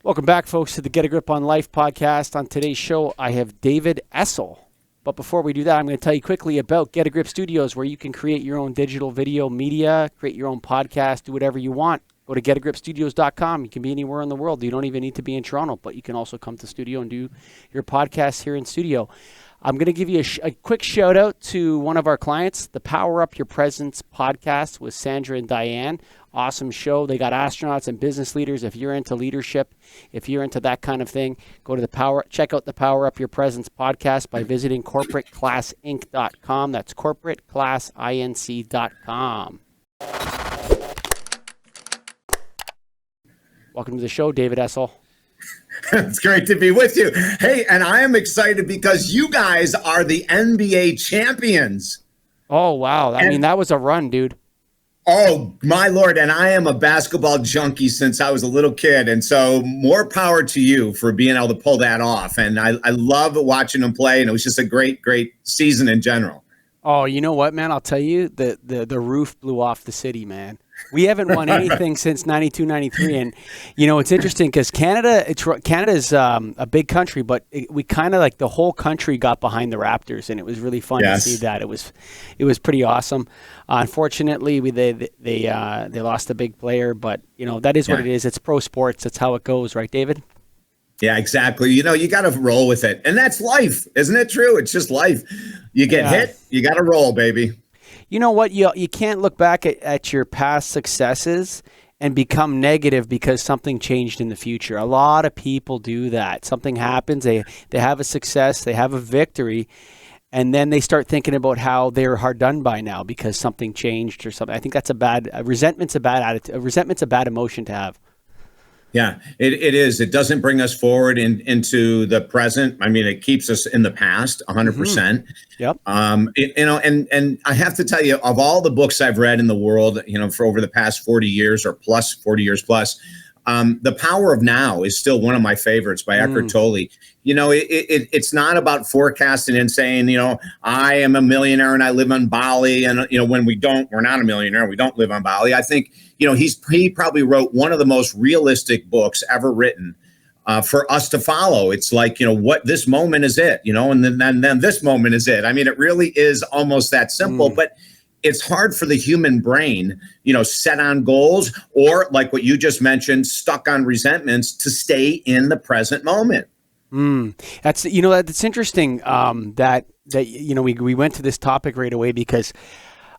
Welcome back, folks, to the Get a Grip on Life podcast. On today's show, I have David Essel. But before we do that, I'm going to tell you quickly about Get a Grip Studios, where you can create your own digital video media, create your own podcast, do whatever you want. Go to getagripstudios.com. You can be anywhere in the world. You don't even need to be in Toronto, but you can also come to studio and do your podcast here in studio. I'm going to give you a quick shout out to one of our clients, the Power Up Your Presence podcast with Sandra and Diane. Awesome show. They got astronauts and business leaders. If you're into leadership, if you're into that kind of thing, go to check out the Power Up Your Presence podcast by visiting corporateclassinc.com. That's corporateclassinc.com. Welcome to the show, David Essel. It's great to be with you. Hey, and I am excited because you guys are the NBA champions. Oh, wow. I mean, that was a run, dude. Oh, my Lord. And I am a basketball junkie since I was a little kid. And so more power to you for being able to pull that off. And I love watching them play. And it was just a great, great season in general. Oh, you know what, man? I'll tell you, the roof blew off the city, man. We haven't won anything since 92, 93. And, you know, it's interesting because Canada's a big country, but we kind of like the whole country got behind the Raptors, and it was really fun to see that. It was pretty awesome. Unfortunately, they lost a big player, but, you know, that is what it is. It's pro sports. That's how it goes, right, David? Yeah, exactly. You know, you got to roll with it. And that's life. Isn't it true? It's just life. You get hit, you got to roll, baby. You know what? You can't look back at your past successes and become negative because something changed in the future. A lot of people do that. Something happens, they have a success, they have a victory, and then they start thinking about how they're hard done by now because something changed or something. I think that's resentment's a bad attitude. Resentment's a bad emotion to have. Yeah, it is. It doesn't bring us forward into the present. I mean, it keeps us in the past 100%. Yep. You know, and I have to tell you, of all the books I've read in the world, you know, for over the past 40 years or plus 40 years plus, The Power of Now is still one of my favorites by Eckhart Tolle. You know, it's not about forecasting and saying, you know, I am a millionaire and I live on Bali. And, you know, when we're not a millionaire, we don't live on Bali. I think, you know, he probably wrote one of the most realistic books ever written for us to follow. It's like, you know, what this moment is it, you know, and then this moment is it. I mean, it really is almost that simple, but it's hard for the human brain, you know, set on goals or like what you just mentioned, stuck on resentments to stay in the present moment. That's, you know, that's interesting that you know, we went to this topic right away because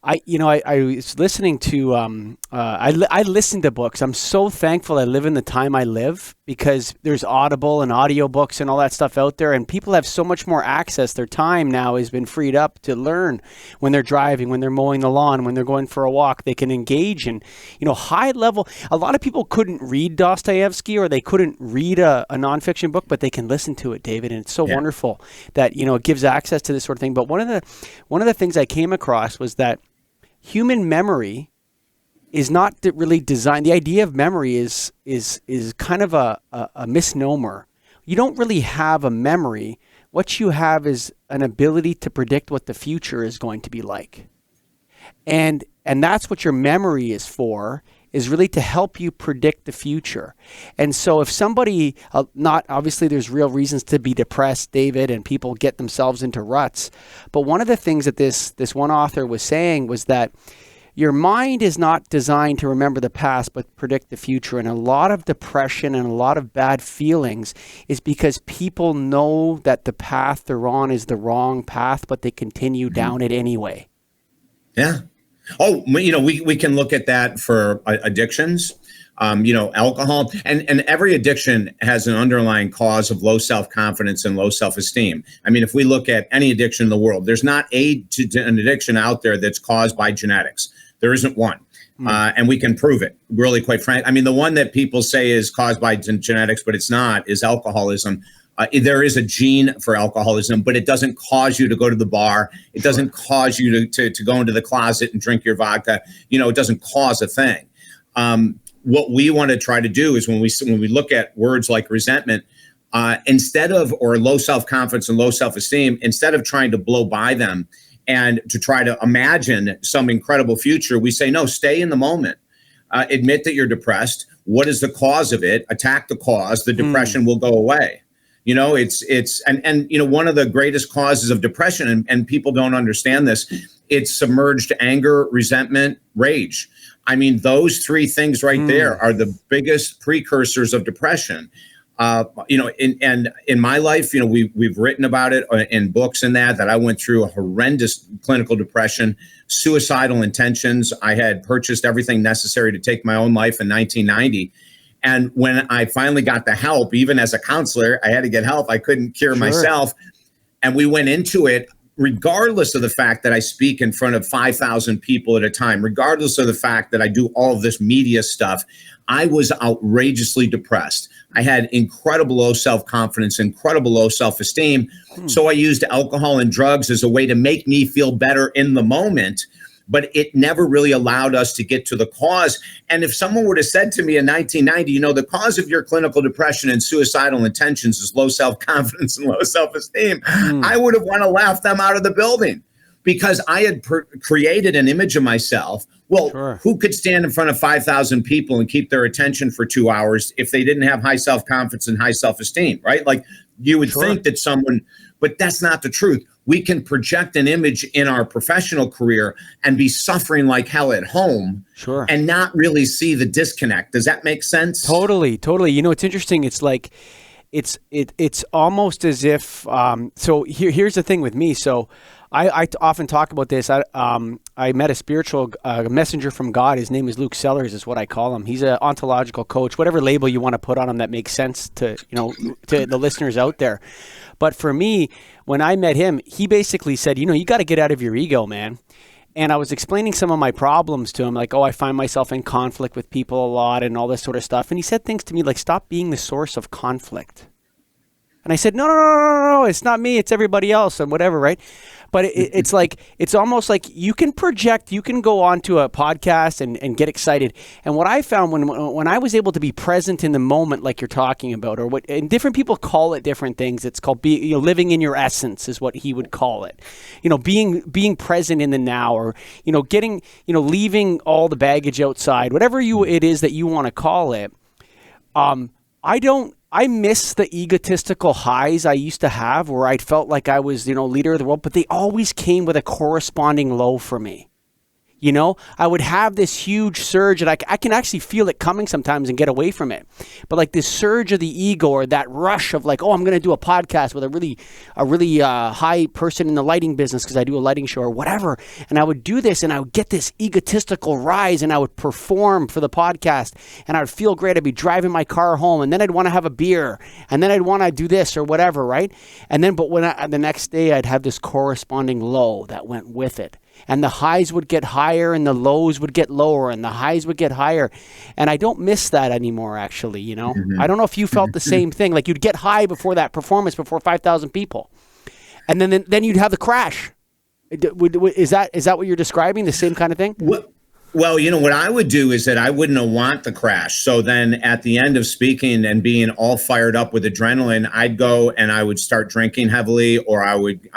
I was listening to, I listen to books. I'm so thankful I live in the time I live because there's Audible and audiobooks and all that stuff out there, and people have so much more access. Their time now has been freed up to learn when they're driving, when they're mowing the lawn, when they're going for a walk. They can engage in, you know, high level. A lot of people couldn't read Dostoevsky or they couldn't read a nonfiction book, but they can listen to it, David. And it's so wonderful that, you know, it gives access to this sort of thing. But one of the things I came across was that human memory is not really designed. The idea of memory is kind of a misnomer. You don't really have a memory. What you have is an ability to predict what the future is going to be like. And that's what your memory is for, is really to help you predict the future. And so if somebody, not obviously there's real reasons to be depressed, David, and people get themselves into ruts. But one of the things that this one author was saying was that your mind is not designed to remember the past, but predict the future. And a lot of depression and a lot of bad feelings is because people know that the path they're on is the wrong path, but they continue down it anyway. Yeah. Oh, you know, we can look at that for addictions, you know, alcohol, and every addiction has an underlying cause of low self-confidence and low self-esteem. I mean, if we look at any addiction in the world, there's not an addiction out there that's caused by genetics. There isn't one. And we can prove it, really, quite frankly. I mean, the one that people say is caused by genetics, but it's not, is alcoholism. There is a gene for alcoholism, but it doesn't cause you to go to the bar. It doesn't cause you to go into the closet and drink your vodka. You know, it doesn't cause a thing. What we want to try to do is when we look at words like resentment, instead of, or low self-confidence and low self-esteem, instead of trying to blow by them and to try to imagine some incredible future, we say, no, stay in the moment. Admit that you're depressed. what is the cause of it, attack the cause, the depression will go away. One of the greatest causes of depression, and people don't understand this, it's submerged anger, resentment, rage. I mean, those three things right there are the biggest precursors of depression. In my life, we've written about it in books and that I went through a horrendous clinical depression, suicidal intentions. I had purchased everything necessary to take my own life in 1990. And when I finally got the help, even as a counselor, I had to get help. I couldn't cure myself. And we went into it, regardless of the fact that I speak in front of 5,000 people at a time, regardless of the fact that I do all of this media stuff, I was outrageously depressed. I had incredible low self-confidence, incredible low self-esteem. So I used alcohol and drugs as a way to make me feel better in the moment, but it never really allowed us to get to the cause. And if someone would have said to me in 1990, the cause of your clinical depression and suicidal intentions is low self-confidence and low self-esteem, I would have wanted to laugh them out of the building, because I had created an image of myself. Well, who could stand in front of 5,000 people and keep their attention for 2 hours if they didn't have high self-confidence and high self-esteem, right? Like, you would think that someone, but that's not the truth. We can project an image in our professional career and be suffering like hell at home and not really see the disconnect. Does that make sense? Totally. It's interesting. It's like, it's almost as if, so here's the thing with me. So I often talk about this. I met a spiritual messenger from God. His name is Luke Sellers, is what I call him. He's an ontological coach, whatever label you want to put on him that makes sense to the listeners out there. But for me, when I met him, he basically said, you got to get out of your ego, man. And I was explaining some of my problems to him, like, I find myself in conflict with people a lot and all this sort of stuff. And he said things to me like, stop being the source of conflict. And I said, no, it's not me, it's everybody else and whatever, right? But it's like, it's almost like you can project, you can go onto a podcast and get excited. And what I found when I was able to be present in the moment, like you're talking about, and different people call it different things. It's called living in your essence is what he would call it. Being present in the now, or getting, leaving all the baggage outside, whatever it is that you want to call it. I miss the egotistical highs I used to have, where I felt like I was, leader of the world, but they always came with a corresponding low for me. I would have this huge surge, and I can actually feel it coming sometimes and get away from it. But like this surge of the ego, or that rush of like, I'm going to do a podcast with a really high person in the lighting business because I do a lighting show or whatever. And I would do this, and I would get this egotistical rise, and I would perform for the podcast, and I would feel great. I'd be driving my car home, and then I'd want to have a beer, and then I'd want to do this or whatever, right? And then, but the next day, I'd have this corresponding low that went with it. And the highs would get higher and the lows would get lower and the highs would get higher. And I don't miss that anymore, actually, I don't know if you felt the same thing. Like, you'd get high before that performance, before 5,000 people. And then you'd have the crash. Is that what you're describing, the same kind of thing? Well, what I would do is that I wouldn't want the crash. So then at the end of speaking and being all fired up with adrenaline, I'd go and I would start drinking heavily, or I would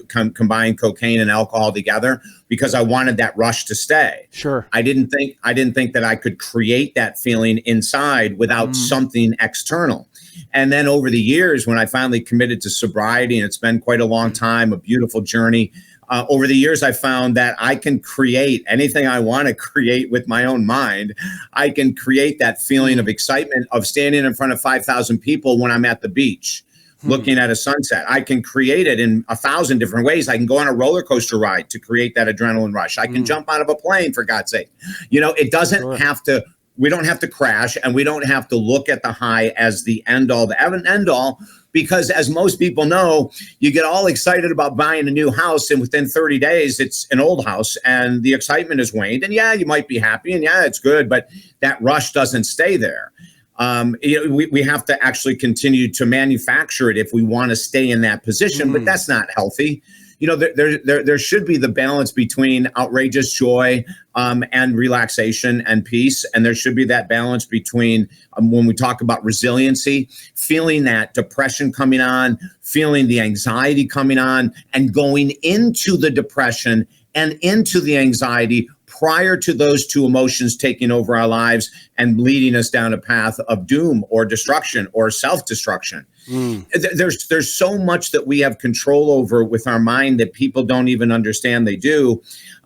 combine cocaine and alcohol together, because I wanted that rush to stay. Sure. I didn't think that I could create that feeling inside without something external. And then over the years, when I finally committed to sobriety, and it's been quite a long time, a beautiful journey, over the years, I found that I can create anything I want to create with my own mind. I can create that feeling of excitement of standing in front of 5,000 people when I'm at the beach, looking at a sunset. I can create it in 1,000 different ways. I can go on a roller coaster ride to create that adrenaline rush. I can jump out of a plane, for God's sake. It doesn't have to. We don't have to crash, and we don't have to look at the high as the end all, the end all. Because as most people know, you get all excited about buying a new house, and within 30 days, it's an old house and the excitement has waned. And yeah, you might be happy, and yeah, it's good, but that rush doesn't stay there. We have to actually continue to manufacture it if we want to stay in that position, but that's not healthy. There should be the balance between outrageous joy and relaxation and peace. And there should be that balance between when we talk about resiliency, feeling that depression coming on, feeling the anxiety coming on, and going into the depression and into the anxiety prior to those two emotions taking over our lives and leading us down a path of doom or destruction or self-destruction. There's so much that we have control over with our mind that people don't even understand they do.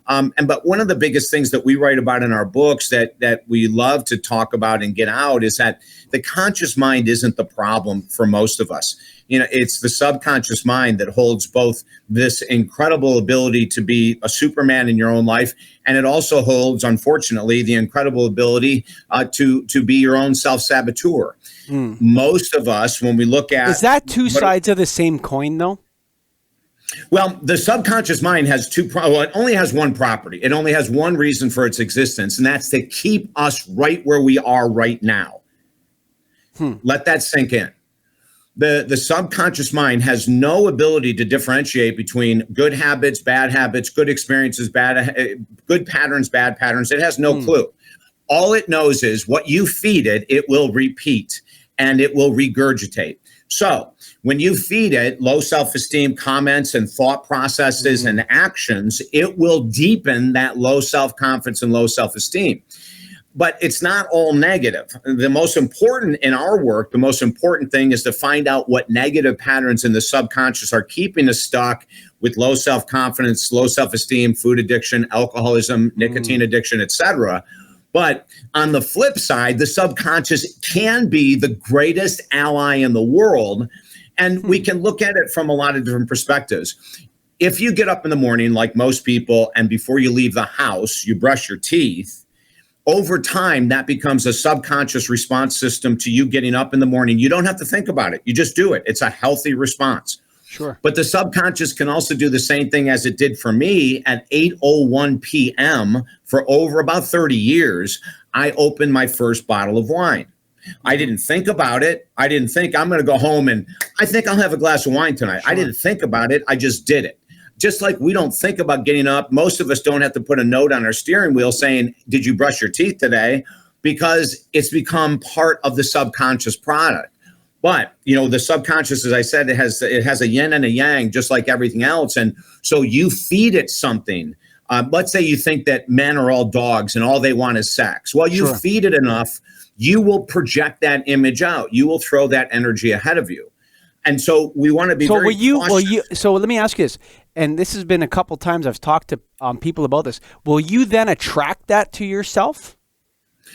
But one of the biggest things that we write about in our books that we love to talk about and get out is that the conscious mind isn't the problem for most of us. It's the subconscious mind that holds both this incredible ability to be a Superman in your own life, and it also holds, unfortunately, the incredible ability to be your own self-saboteur. Most of us, when we look at... Is that two sides of the same coin, though? Well, the subconscious mind has it only has one property. It only has one reason for its existence, and that's to keep us right where we are right now. Let that sink in. The subconscious mind has no ability to differentiate between good habits, bad habits, good experiences, good patterns, bad patterns. It has no clue. All it knows is what you feed it, it will repeat and it will regurgitate. So when you feed it low self-esteem comments and thought processes and actions, it will deepen that low self-confidence and low self-esteem. But it's not all negative. The most important in our work, the most important thing is to find out what negative patterns in the subconscious are keeping us stuck with low self-confidence, low self-esteem, food addiction, alcoholism, nicotine addiction, etc. But on the flip side, the subconscious can be the greatest ally in the world. And we can look at it from a lot of different perspectives. If you get up in the morning, like most people, and before you leave the house, you brush your teeth, over time, that becomes a subconscious response system to you getting up in the morning. You don't have to think about it. You just do it. It's a healthy response. Sure. But the subconscious can also do the same thing as it did for me at 8:01 p.m. for over about 30 years. I opened my first bottle of wine. I didn't think about it. I didn't think I'm going to go home and I think I'll have a glass of wine tonight. Sure. I didn't think about it. I just did it. Just like we don't think about getting up. Most of us don't have to put a note on our steering wheel saying, did you brush your teeth today? Because it's become part of the subconscious product. But, the subconscious, as I said, it has a yin and a yang, just like everything else. And so you feed it something. Let's say you think that men are all dogs and all they want is sex. Well, you feed it enough, you will project that image out. You will throw that energy ahead of you. And so we want to be very cautious. So let me ask you this, and this has been a couple times I've talked to people about this. Will you then attract that to yourself?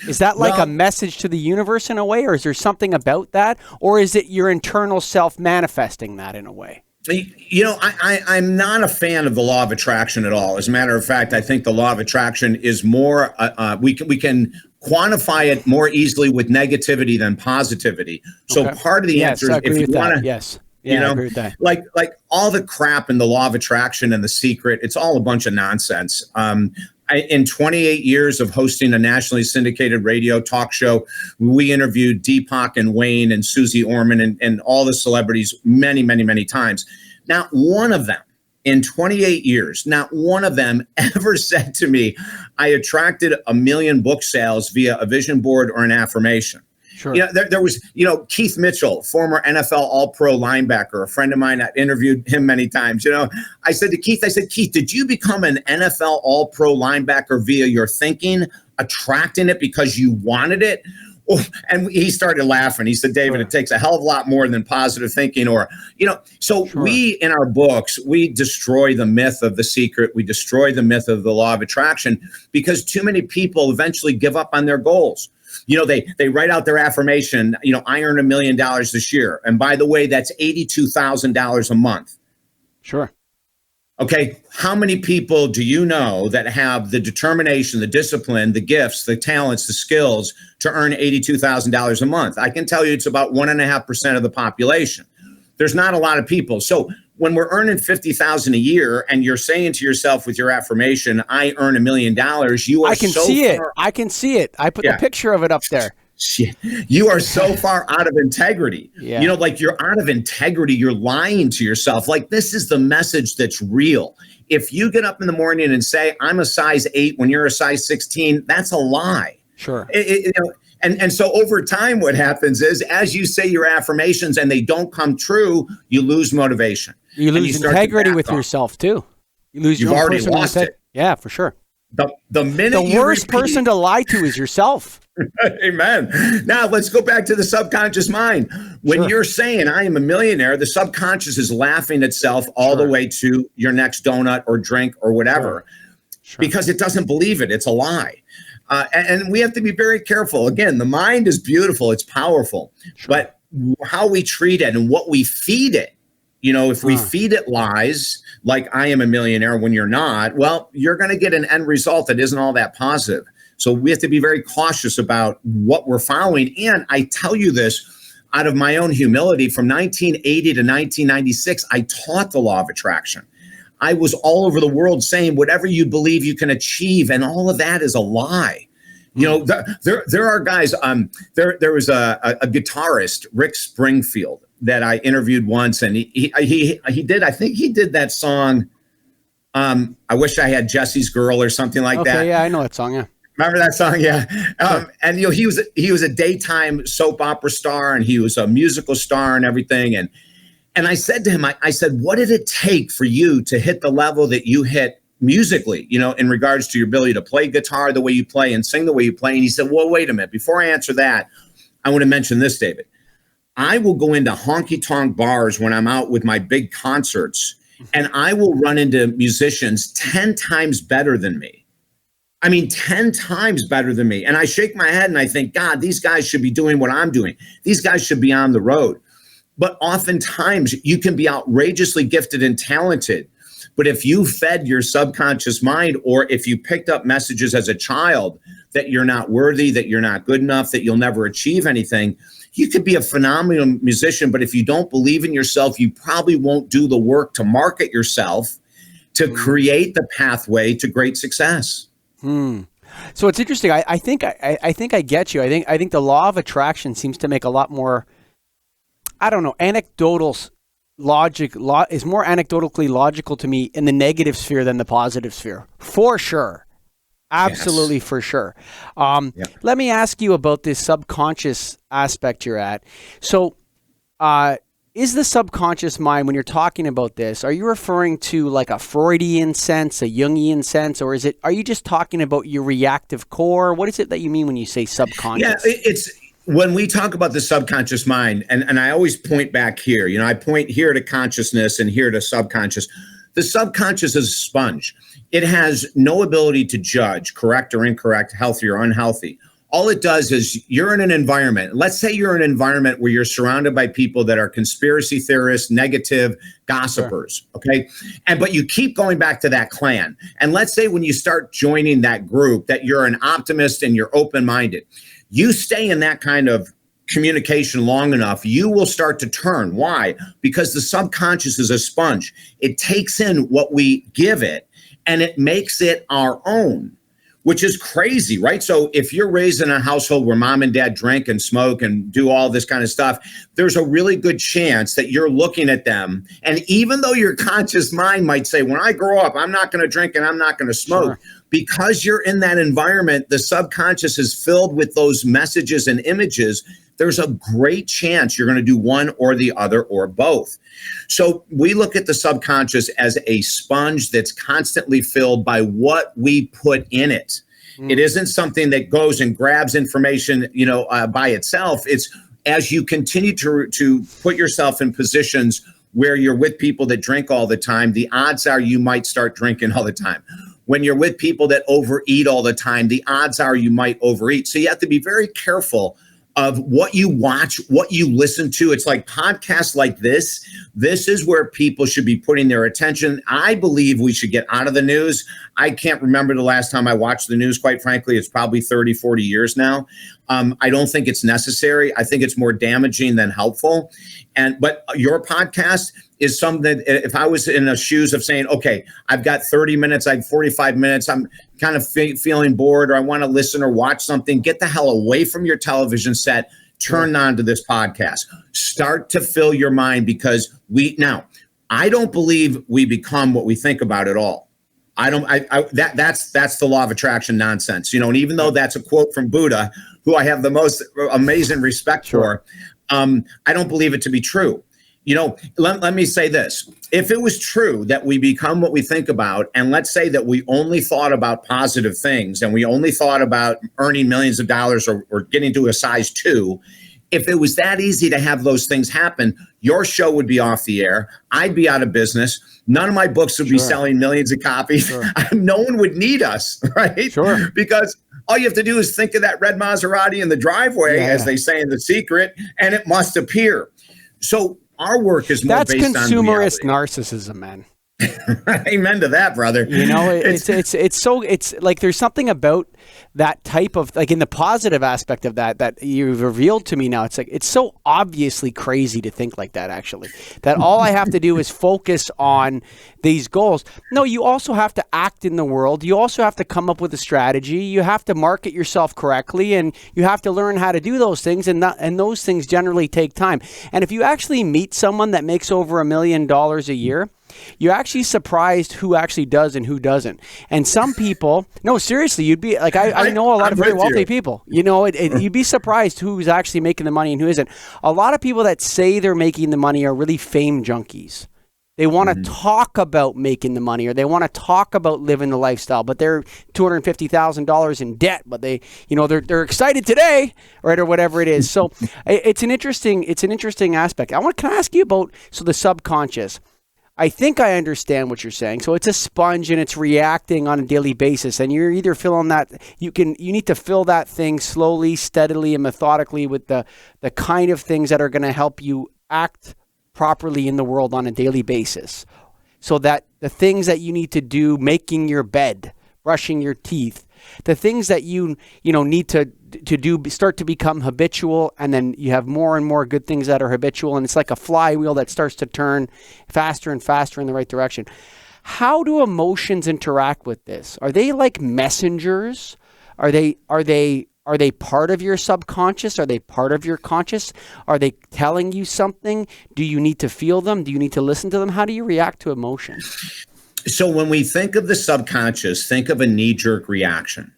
Is that like a message to the universe in a way, or is there something about that, or is it your internal self manifesting that in a way? I'm not a fan of the law of attraction at all. As a matter of fact, I think the law of attraction is more, we can quantify it more easily with negativity than positivity. So part of the answer is if you want to, I agree with that. Like all the crap in the law of attraction and The Secret, it's all a bunch of nonsense. In 28 years of hosting a nationally syndicated radio talk show, we interviewed Deepak and Wayne and Susie Orman and all the celebrities many, many, many times. Not one of them in 28 years, not one of them ever said to me, I attracted 1 million book sales via a vision board or an affirmation. Sure. There was, Keith Mitchell, former NFL All-Pro linebacker, a friend of mine. I interviewed him many times. I said to Keith, Keith, did you become an NFL All-Pro linebacker via your thinking, attracting it because you wanted it? And he started laughing. He said, David, It takes a hell of a lot more than positive thinking we, in our books, we destroy the myth of The Secret. We destroy the myth of the law of attraction because too many people eventually give up on their goals. They write out their affirmation, I earn $1 million this year. And by the way, that's $82,000 a month. Sure. Okay. How many people do you know that have the determination, the discipline, the gifts, the talents, the skills to earn $82,000 a month? I can tell you it's about 1.5% of the population. There's not a lot of people. So when we're earning $50,000 a year and you're saying to yourself with your affirmation, I earn $1 million, you are I can see it. I put the picture of it up there. You are so far out of integrity. Yeah. You're out of integrity. You're lying to yourself. Like, this is the message that's real. If you get up in the morning and say, I'm a size 8 when you're a size 16, that's a lie. Sure. And so over time, what happens is as you say your affirmations and they don't come true, you lose motivation. You lose integrity with yourself too. You've already lost it. Yeah, for sure. The The minute you worst repeat, person to lie to is yourself. amen. Now let's go back to the subconscious mind. When Sure. you're saying I am a millionaire, the subconscious is laughing itself all the Sure. way to your next donut or drink or whatever, Sure. because it doesn't believe it. It's a lie. And we have to be very careful. Again, the mind is beautiful. It's powerful, Sure. but how we treat it and what we feed it, if we feed it lies like I am a millionaire when you're not, well, you're going to get an end result that isn't all that positive. So we have to be very cautious about what we're following. And I tell you this out of my own humility, from 1980 to 1996, I taught the law of attraction. I was all over the world saying whatever you believe you can achieve, and all of that is a lie. There are guys. There was a guitarist, Rick Springfield, that I interviewed once, and he did. I think he did that song. I wish I had Jesse's Girl or something like that. Okay, yeah, I know that song. Yeah. Remember that song? Yeah. And he was a daytime soap opera star, and he was a musical star and everything. And I said to him, I said, what did it take for you to hit the level that you hit musically, in regards to your ability to play guitar the way you play and sing the way you play? And he said, well, wait a minute. Before I answer that, I want to mention this, David. I will go into honky-tonk bars when I'm out with my big concerts, and I will run into musicians 10 times better than me. I mean, 10 times better than me. And I shake my head and I think, God, these guys should be doing what I'm doing. These guys should be on the road. But oftentimes you can be outrageously gifted and talented. But if you fed your subconscious mind, or if you picked up messages as a child that you're not worthy, that you're not good enough, that you'll never achieve anything, you could be a phenomenal musician. But if you don't believe in yourself, you probably won't do the work to market yourself, to create the pathway to great success. So it's interesting. I think I get you. I think the law of attraction seems to make a lot more, I don't know, anecdotal logic is more anecdotally logical to me in the negative sphere than the positive sphere, for sure. Absolutely, yes. For sure. Let me ask you about this subconscious aspect you're at. So, is the subconscious mind, when you're talking about this, are you referring to like a Freudian sense, a Jungian sense, or are you just talking about your reactive core? What is it that you mean when you say subconscious? Yeah, it's when we talk about the subconscious mind, and I always point back here, I point here to consciousness and here to subconscious. The subconscious is a sponge. It has no ability to judge correct or incorrect, healthy or unhealthy. All it does is you're in an environment. Let's say you're in an environment where you're surrounded by people that are conspiracy theorists, negative gossipers. Sure. Okay. But you keep going back to that clan. And let's say when you start joining that group that you're an optimist and you're open-minded. You stay in that kind of communication long enough, you will start to turn. Why? Because the subconscious is a sponge. It takes in what we give it and it makes it our own, which is crazy, right? So if you're raised in a household where mom and dad drink and smoke and do all this kind of stuff, there's a really good chance that you're looking at them. And even though your conscious mind might say, when I grow up, I'm not going to drink and I'm not going to smoke. Sure. Because you're in that environment, the subconscious is filled with those messages and images. There's a great chance you're going to do one or the other or both. So we look at the subconscious as a sponge that's constantly filled by what we put in it. It isn't something that goes and grabs information, by itself. It's as you continue to put yourself in positions where you're with people that drink all the time, the odds are you might start drinking all the time. When you're with people that overeat all the time, the odds are you might overeat. So you have to be very careful of what you watch, what you listen to. It's like podcasts like this. This is where people should be putting their attention. I believe we should get out of the news. I can't remember the last time I watched the news, quite frankly. It's probably 30, 40 years now. I don't think it's necessary. I think it's more damaging than helpful. But your podcast is something that if I was in the shoes of saying, okay, I've got 30 minutes, I have 45 minutes, I'm kind of feeling bored, or I want to listen or watch something, get the hell away from your television set, turn on to this podcast. Start to fill your mind, because I don't believe we become what we think about at all. That's the law of attraction nonsense, and even though that's a quote from Buddha, who I have the most amazing respect for, I don't believe it to be true. Let me say this. If it was true that we become what we think about, and let's say that we only thought about positive things and we only thought about earning millions of dollars or getting to a size 2, if it was that easy to have those things happen, your show would be off the air. I'd be out of business. None of my books would be selling millions of copies. Sure. No one would need us, right? Sure. Because all you have to do is think of that red Maserati in the driveway, as they say in The Secret, and it must appear. So our work is more based on consumerist narcissism, man. Amen to that, brother. It's like there's something about that type of, like, in the positive aspect of that you've revealed to me now. It's like, it's so obviously crazy to think like that, actually, that all I have to do is focus on these goals. No, you also have to act in the world. You also have to come up with a strategy. You have to market yourself correctly, and you have to learn how to do those things. And those things generally take time. And if you actually meet someone that makes over $1 million a year, you're actually surprised who actually does and who doesn't. And some people, no, seriously, you'd be like, I know a lot of very wealthy people. You'd be surprised who's actually making the money and who isn't. A lot of people that say they're making the money are really fame junkies. They want to talk about making the money, or they want to talk about living the lifestyle, but they're $250,000 in debt, but they're excited today, right, or whatever it is. So it's an interesting aspect. Can I ask you about the subconscious? I think I understand what you're saying. So it's a sponge and it's reacting on a daily basis, and you're either filling that, you need to fill that thing slowly, steadily, and methodically with the kind of things that are going to help you act properly in the world on a daily basis. So that the things that you need to do, making your bed, brushing your teeth, the things that you need to do start to become habitual, and then you have more and more good things that are habitual, and it's like a flywheel that starts to turn faster and faster in the right direction. How do emotions interact with this? Are they like messengers? Are they part of your subconscious? Are they part of your conscious? Are they telling you something? Do you need to feel them? Do you need to listen to them? How do you react to emotions? So when we think of the subconscious, think of a knee-jerk reaction.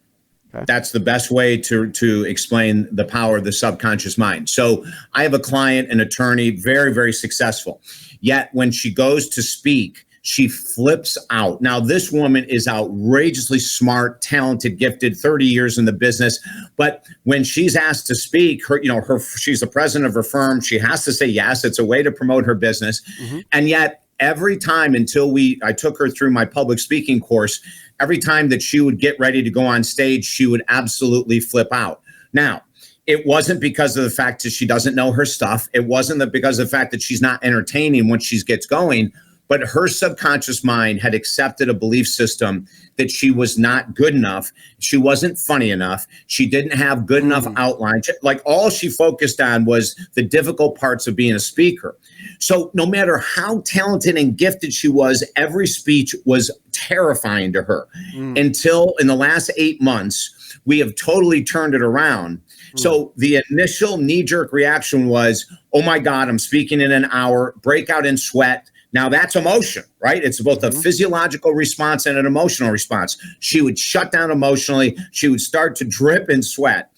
Okay. That's the best way to explain the power of the subconscious mind. So I have a client, an attorney, very, very successful. Yet when she goes to speak, she flips out. Now, this woman is outrageously smart, talented, gifted, 30 years in the business. But when she's asked to speak, she's the president of her firm. She has to say yes. It's a way to promote her business. Mm-hmm. And yet every time I took her through my public speaking course, every time that she would get ready to go on stage, she would absolutely flip out. Now, it wasn't because of the fact that she doesn't know her stuff. It wasn't because of the fact that she's not entertaining when she gets going. But her subconscious mind had accepted a belief system that she was not good enough. She wasn't funny enough. She didn't have good enough outline. Like, all she focused on was the difficult parts of being a speaker. So no matter how talented and gifted she was, every speech was terrifying to her until in the last 8 months, we have totally turned it around. So the initial knee-jerk reaction was, oh my God, I'm speaking in an hour, breakout in sweat. Now that's emotion, right? It's both a physiological response and an emotional response. She would shut down emotionally. She would start to drip in sweat.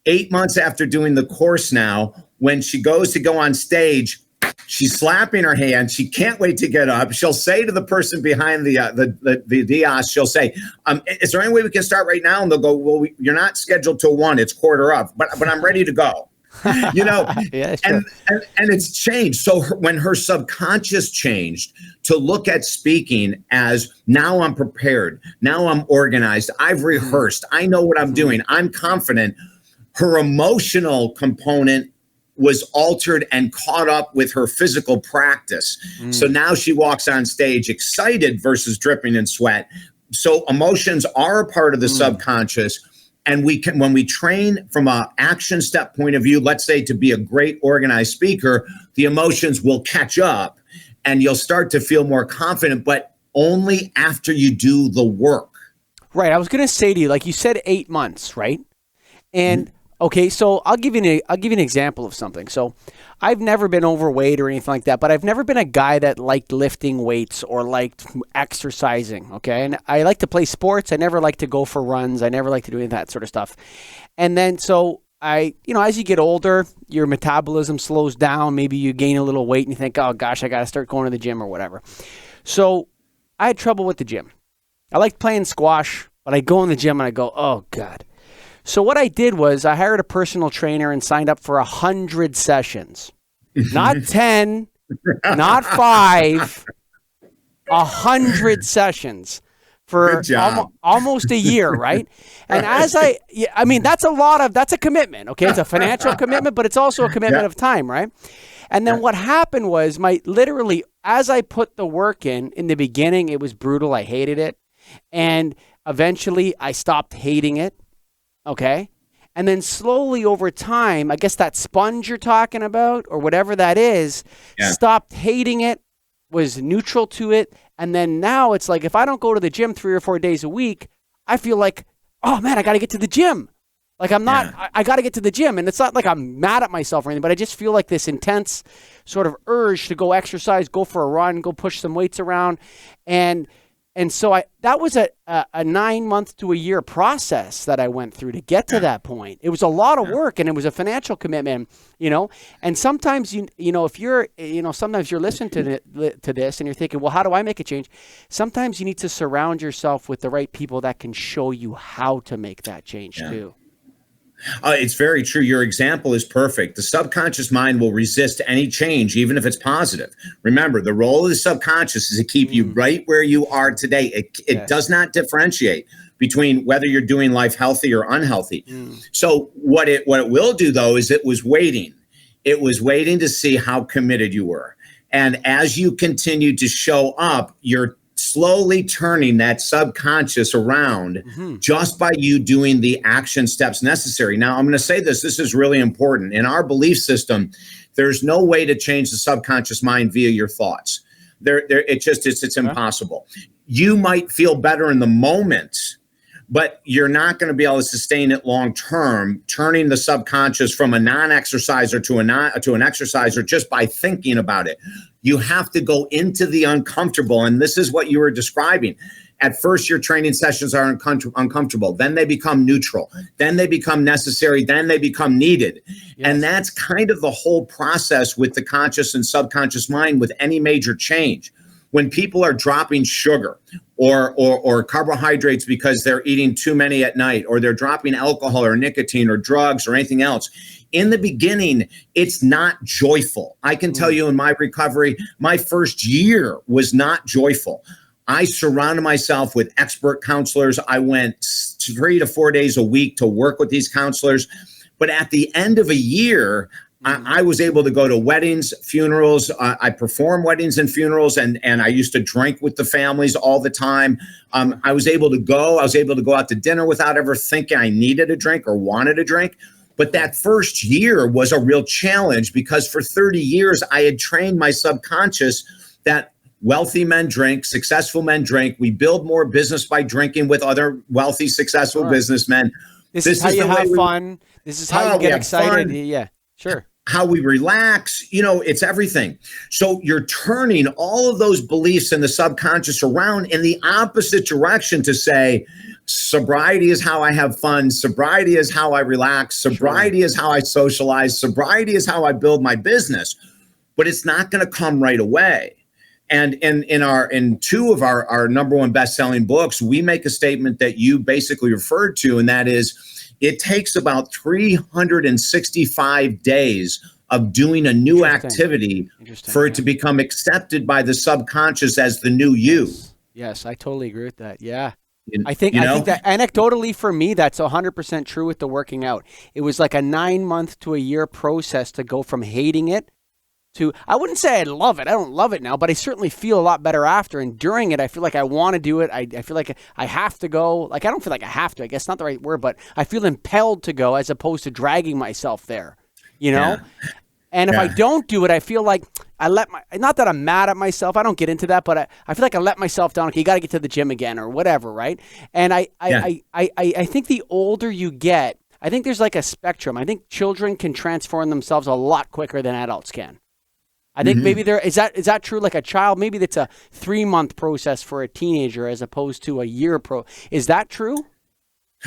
8 months after doing the course now, when she goes to go on stage, she's slapping her hand. She can't wait to get up. She'll say to the person behind the dais, she'll say, is there any way we can start right now? And they'll go, well, you're not scheduled till 1. It's 1:15, but I'm ready to go. Yeah, sure. and it's changed. So when her subconscious changed to look at speaking as, now I'm prepared, now I'm organized, I've rehearsed, I know what I'm doing, I'm confident, her emotional component was altered and caught up with her physical practice. So now she walks on stage excited versus dripping in sweat. So emotions are a part of the subconscious. And when we train from an action step point of view, let's say to be a great organized speaker, the emotions will catch up and you'll start to feel more confident, but only after you do the work. Right. I was going to say to you, like you said, 8 months, right? And okay, so I'll give you an example of something. So I've never been overweight or anything like that, but I've never been a guy that liked lifting weights or liked exercising, okay? And I like to play sports. I never like to go for runs. I never like to do any of that sort of stuff. And then so as you get older, your metabolism slows down. Maybe you gain a little weight and you think, oh gosh, I got to start going to the gym or whatever. So I had trouble with the gym. I liked playing squash, but I go in the gym and I go, oh God. So what I did was I hired a personal trainer and signed up for 100 sessions, not 10, not 5, 100 sessions for almost a year, right? And that's a commitment, okay? It's a financial commitment, but it's also a commitment of time, right? And then what happened was literally, as I put the work in the beginning, it was brutal. I hated it. And eventually I stopped hating it, okay? And then slowly over time, I guess that sponge you're talking about or whatever that is, stopped hating it, was neutral to it. And then now it's like, if I don't go to the gym 3 or 4 days a week, I feel like, oh man, I got to get to the gym. Like I got to get to the gym. And it's not like I'm mad at myself or anything, but I just feel like this intense sort of urge to go exercise, go for a run, go push some weights around. And so that was a 9 month to a year process that I went through to get to that point. It was a lot of work and it was a financial commitment, and sometimes, if you're, sometimes you're listening to this and you're thinking, well, how do I make a change? Sometimes you need to surround yourself with the right people that can show you how to make that change too. It's very true. Your example is perfect. The subconscious mind will resist any change, even if it's positive. Remember, the role of the subconscious is to keep you right where you are today. It does not differentiate between whether you're doing life healthy or unhealthy. So what it will do, though, is it was waiting. It was waiting to see how committed you were. And as you continue to show up, you're slowly turning that subconscious around just by you doing the action steps necessary. Now, I'm going to say this is really important. In our belief system, there's no way to change the subconscious mind via your thoughts. It's impossible. You might feel better in the moment, but you're not going to be able to sustain it long term, turning the subconscious from a non-exerciser to an exerciser just by thinking about it. You have to go into the uncomfortable, and this is what you were describing. At first, your training sessions are uncomfortable. Then they become neutral. Then they become necessary. Then they become needed. Yes. And that's kind of the whole process with the conscious and subconscious mind with any major change. When people are dropping sugar or carbohydrates because they're eating too many at night, or they're dropping alcohol or nicotine or drugs or anything else, in the beginning, it's not joyful. I can tell you in my recovery, my first year was not joyful. I surrounded myself with expert counselors. I went 3 to 4 days a week to work with these counselors. But at the end of a year, I was able to go to weddings, funerals. I perform weddings and funerals, and I used to drink with the families all the time. I was able to go out to dinner without ever thinking I needed a drink or wanted a drink. But that first year was a real challenge because for 30 years, I had trained my subconscious that wealthy men drink, successful men drink. We build more business by drinking with other wealthy, successful businessmen. This is how you have fun. This is how you get excited. Yeah, sure. How we relax, it's everything. So you're turning all of those beliefs in the subconscious around in the opposite direction to say, sobriety is how I have fun. Sobriety is how I relax. Sobriety is how I socialize. Sobriety is how I build my business. But it's not going to come right away. And in 2 of our number 1 best-selling books, we make a statement that you basically referred to, and that is, it takes about 365 days of doing a new activity for it to become accepted by the subconscious as the new you. Yes, I totally agree with that. Yeah. I think that anecdotally for me, that's 100% true with the working out. It was like a 9 month to a year process to go from hating it to, I wouldn't say I love it. I don't love it now, but I certainly feel a lot better after. And during it, I feel like I want to do it. I feel like I have to go. Like, I don't feel like I have to. I guess not the right word, but I feel impelled to go as opposed to dragging myself there, Yeah. And if I don't do it, I feel like not that I'm mad at myself. I don't get into that, but I feel like I let myself down. Okay, you got to get to the gym again or whatever, right? And I think the older you get, I think there's like a spectrum. I think children can transform themselves a lot quicker than adults can. I think maybe is that true? Like a child, maybe that's a 3 month process for a teenager as opposed to a year Is that true?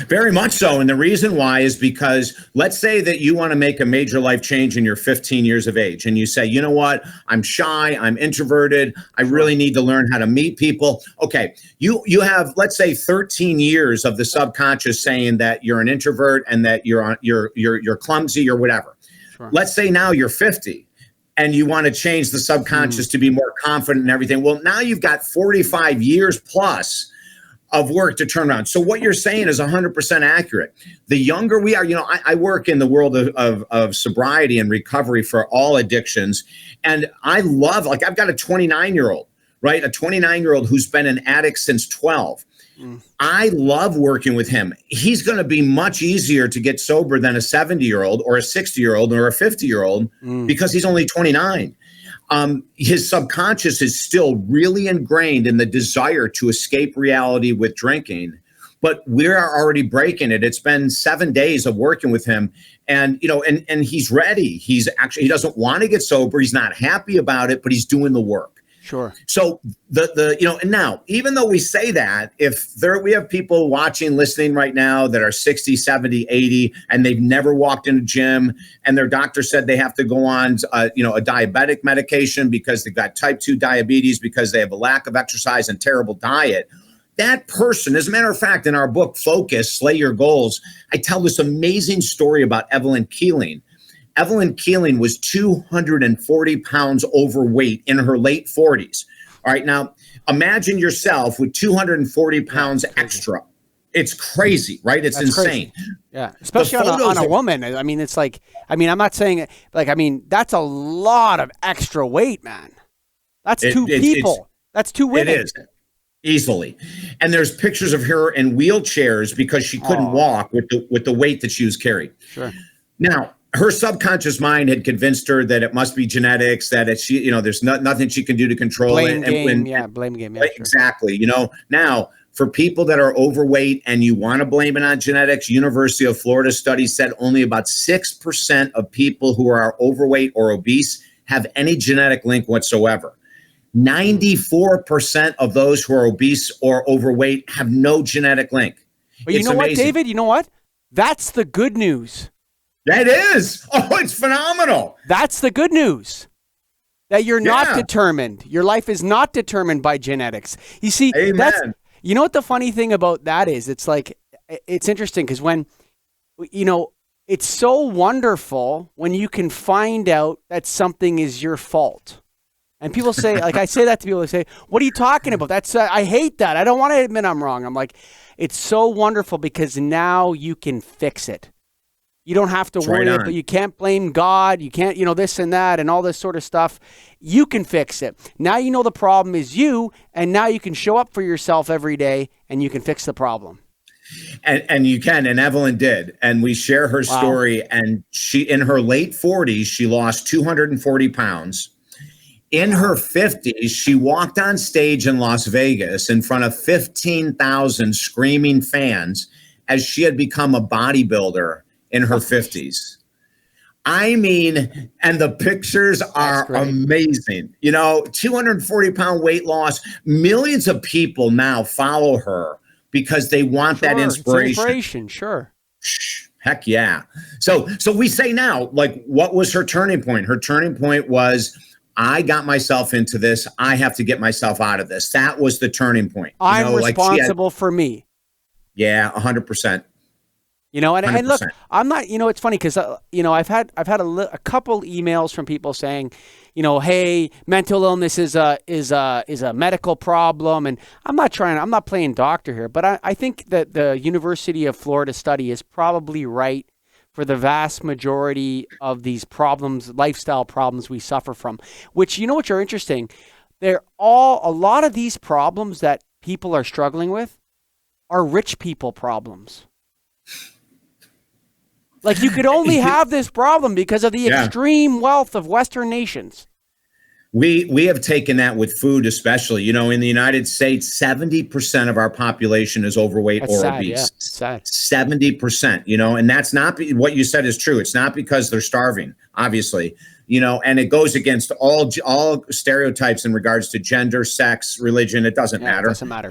Very much so. And the reason why is because let's say that you want to make a major life change and you're 15 years of age and you say, you know what, I'm shy, I'm introverted, I really need to learn how to meet people. Okay, you have, let's say, 13 years of the subconscious saying that you're an introvert and that you're clumsy or whatever. Sure. Let's say now you're 50 and you want to change the subconscious to be more confident and everything. Well, now you've got 45 years plus of work to turn around. So what you're saying is 100% accurate. The younger we are, I work in the world of sobriety and recovery for all addictions. And I love, like, I've got a 29-year-old, right? A 29-year-old who's been an addict since 12. I love working with him. He's going to be much easier to get sober than a 70-year-old or a 60-year-old or a 50-year-old because he's only 29. His subconscious is still really ingrained in the desire to escape reality with drinking, but we're already breaking it. It's been 7 days of working with him, and and he's ready. He doesn't want to get sober. He's not happy about it, but he's doing the work. Sure. So and now, even though we say that, we have people watching, listening right now that are 60, 70, 80, and they've never walked in a gym, and their doctor said they have to go on, a diabetic medication because they've got type 2 diabetes because they have a lack of exercise and terrible diet. That person, as a matter of fact, in our book, Focus, Slay Your Goals, I tell this amazing story about Evelyn Keeling. Evelyn Keeling was 240 pounds overweight in her late 40s. All right. Now, imagine yourself with 240 pounds extra. It's crazy, right? It's insane. Crazy. Yeah. Especially on a woman. I mean, it's like, I'm not saying that's a lot of extra weight, man. That's two people. That's two women. It is. Easily. And there's pictures of her in wheelchairs because she couldn't walk with the weight that she was carrying. Sure. Now, her subconscious mind had convinced her that it must be genetics, that there's nothing she can do to control blame it. Game. Blame game. Yeah, exactly. Sure. Now for people that are overweight and you want to blame it on genetics, University of Florida study said only about 6% of people who are overweight or obese have any genetic link whatsoever. 94% of those who are obese or overweight have no genetic link. But you know what, David? You know what? That's the good news. That is. Oh, it's phenomenal. That's the good news. That you're not determined. Your life is not determined by genetics. You see, you know what the funny thing about that is? It's like, it's interesting because when, it's so wonderful when you can find out that something is your fault. And people say, like, I say that to people, they say, what are you talking about? That's, I hate that. I don't want to admit I'm wrong. I'm like, it's so wonderful because now you can fix it. You don't have to worry, but you can't blame God. You can't, this and that and all this sort of stuff. You can fix it. Now you know the problem is you, and now you can show up for yourself every day and you can fix the problem. And you can, and Evelyn did. And we share her story. And she, in her late 40s, she lost 240 pounds. In her 50s, she walked on stage in Las Vegas in front of 15,000 screaming fans as she had become a bodybuilder in her 50s. I mean, and the pictures are amazing. 240-pound weight loss. Millions of people now follow her because they want that inspiration. It's inspiration, sure. Heck yeah. So we say now, like, what was her turning point? Her turning point was, I got myself into this. I have to get myself out of this. That was the turning point. I'm responsible for me. Yeah, 100%. And look, I'm not, it's funny because, I've had a couple emails from people saying, hey, mental illness is a medical problem. And I'm not playing doctor here, but I think that the University of Florida study is probably right for the vast majority of these problems, lifestyle problems we suffer from, which, which are interesting. A lot of these problems that people are struggling with are rich people problems. Like, you could only have this problem because of the extreme wealth of Western nations. We have taken that with food, especially. In the United States, 70% of our population is overweight or obese. Yeah. It's sad. 70%, and that's not what you said is true. It's not because they're starving, obviously, and it goes against all stereotypes in regards to gender, sex, religion. It doesn't matter. It doesn't matter.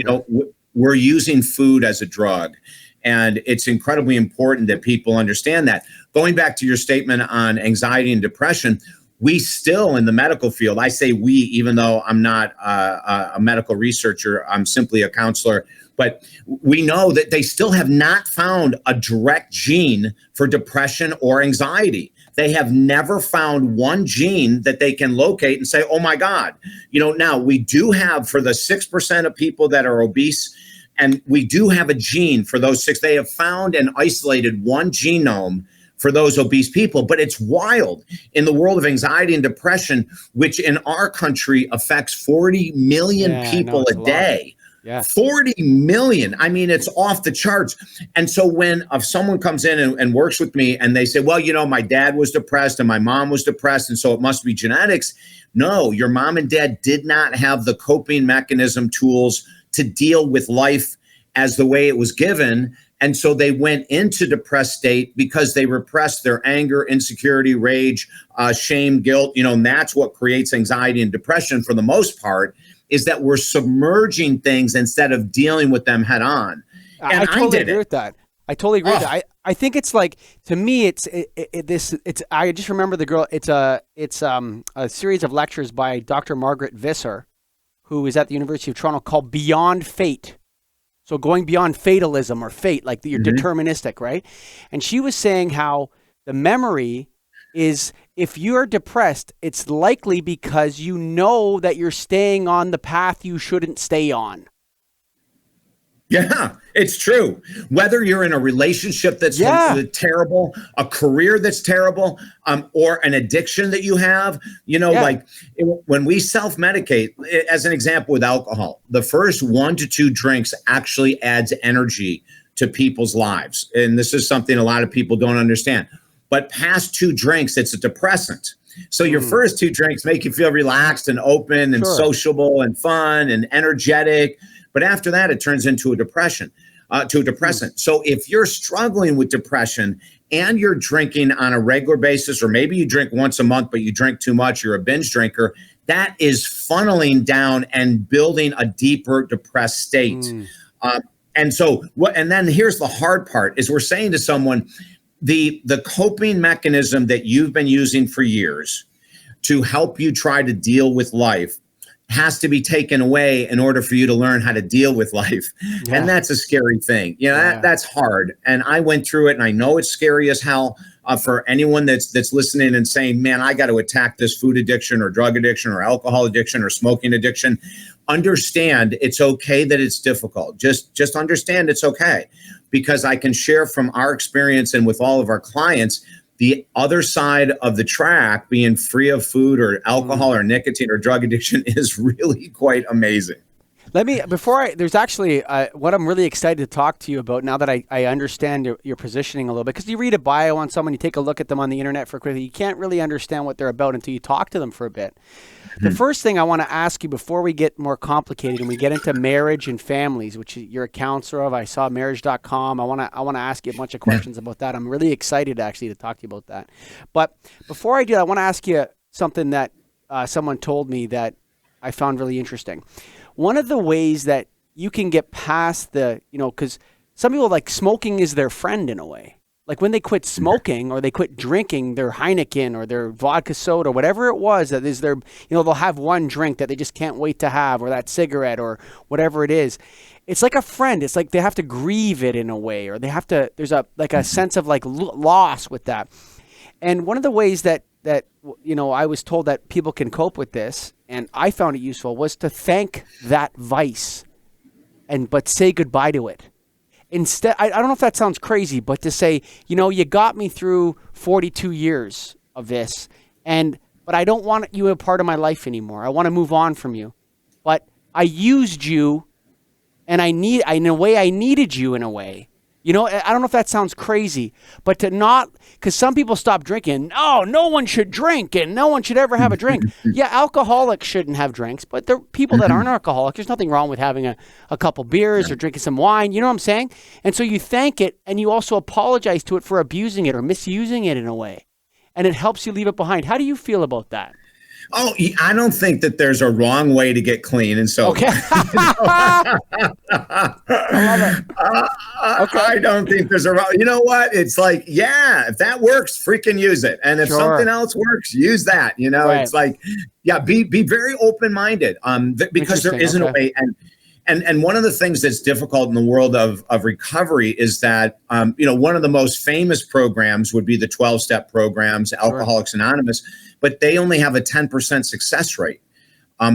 We're using food as a drug. And it's incredibly important that people understand that. Going back to your statement on anxiety and depression, we still in the medical field, I say we, even though I'm not a medical researcher, I'm simply a counselor, but we know that they still have not found a direct gene for depression or anxiety. They have never found one gene that they can locate and say, oh my God. Now we do have, for the 6% of people that are obese, and we do have a gene for those 6. They have found and isolated one genome for those obese people. But it's wild in the world of anxiety and depression, which in our country affects 40 million people a day. Yeah. 40 million. I mean, it's off the charts. And so when someone comes in and works with me and they say, well, my dad was depressed and my mom was depressed, and so it must be genetics. No, your mom and dad did not have the coping mechanism tools to deal with life as the way it was given. And so they went into depressed state because they repressed their anger, insecurity, rage, shame, guilt, and that's what creates anxiety and depression for the most part, is that we're submerging things instead of dealing with them head on. And I totally agree with that. I totally agree with that. I think it's like, to me, I just remember the girl. It's a series of lectures by Dr. Margaret Visser, who is at the University of Toronto, called Beyond Fate. So going beyond fatalism or fate, like you're deterministic, right? And she was saying how the memory is, if you're depressed, it's likely because you know that you're staying on the path you shouldn't stay on. Yeah, it's true. Whether you're in a relationship that's terrible, a career that's terrible, or an addiction that you have, like when we self-medicate, as an example with alcohol, the first 1 to 2 drinks actually adds energy to people's lives. And this is something a lot of people don't understand. But past 2 drinks, it's a depressant. So your first 2 drinks make you feel relaxed and open and sociable and fun and energetic. But after that, it turns into a depressant. So if you're struggling with depression and you're drinking on a regular basis, or maybe you drink once a month, but you drink too much, you're a binge drinker, that is funneling down and building a deeper depressed state. And then here's the hard part, is we're saying to someone, the coping mechanism that you've been using for years to help you try to deal with life has to be taken away in order for you to learn how to deal with life. Yeah. And that's a scary thing. That's hard. And I went through it, and I know it's scary as hell for anyone that's listening and saying, man, I got to attack this food addiction or drug addiction or alcohol addiction or smoking addiction. Understand it's okay that it's difficult. Just understand it's okay, because I can share from our experience and with all of our clients, the other side of the track, being free of food or alcohol or nicotine or drug addiction, is really quite amazing. There's actually what I'm really excited to talk to you about now that I understand your positioning a little bit, because you read a bio on someone, you take a look at them on the internet for quickly, you can't really understand what they're about until you talk to them for a bit. The first thing I want to ask you before we get more complicated and we get into marriage and families, which you're a counselor of, I saw marriage.com. I want to ask you a bunch of questions about that. I'm really excited actually to talk to you about that. But before I do, I want to ask you something that someone told me that I found really interesting. One of the ways that you can get past because some people, like, smoking is their friend in a way. Like when they quit smoking or they quit drinking their Heineken or their vodka soda, whatever it was that is their, they'll have one drink that they just can't wait to have, or that cigarette or whatever it is. It's like a friend. It's like they have to grieve it in a way, or there's a sense of like loss with that. And one of the ways that I was told that people can cope with this, and I found it useful, was to thank that vice but say goodbye to it. Instead, I don't know if that sounds crazy, but to say, you got me through 42 years of this, but I don't want you a part of my life anymore. I want to move on from you. But I used you, and in a way I needed you in a way. I don't know if that sounds crazy, but to not, because some people stop drinking. Oh, no one should drink and no one should ever have a drink. Yeah, alcoholics shouldn't have drinks, but there are people that aren't alcoholics. There's nothing wrong with having a couple beers or drinking some wine. You know what I'm saying? And so you thank it, and you also apologize to it for abusing it or misusing it in a way. And it helps you leave it behind. How do you feel about that? Oh, I don't think that there's a wrong way to get clean and sober. Okay. I love it. Okay. I don't think there's a wrong. You know what? It's like, yeah, if that works, freaking use it. And if Sure. something else works, use that. You know, Right. it's like, yeah, be very open minded. Because there isn't a way. And one of the things that's difficult in the world of recovery is that, one of the most famous programs would be the 12-step programs, Alcoholics Anonymous, but they only have a 10% success rate.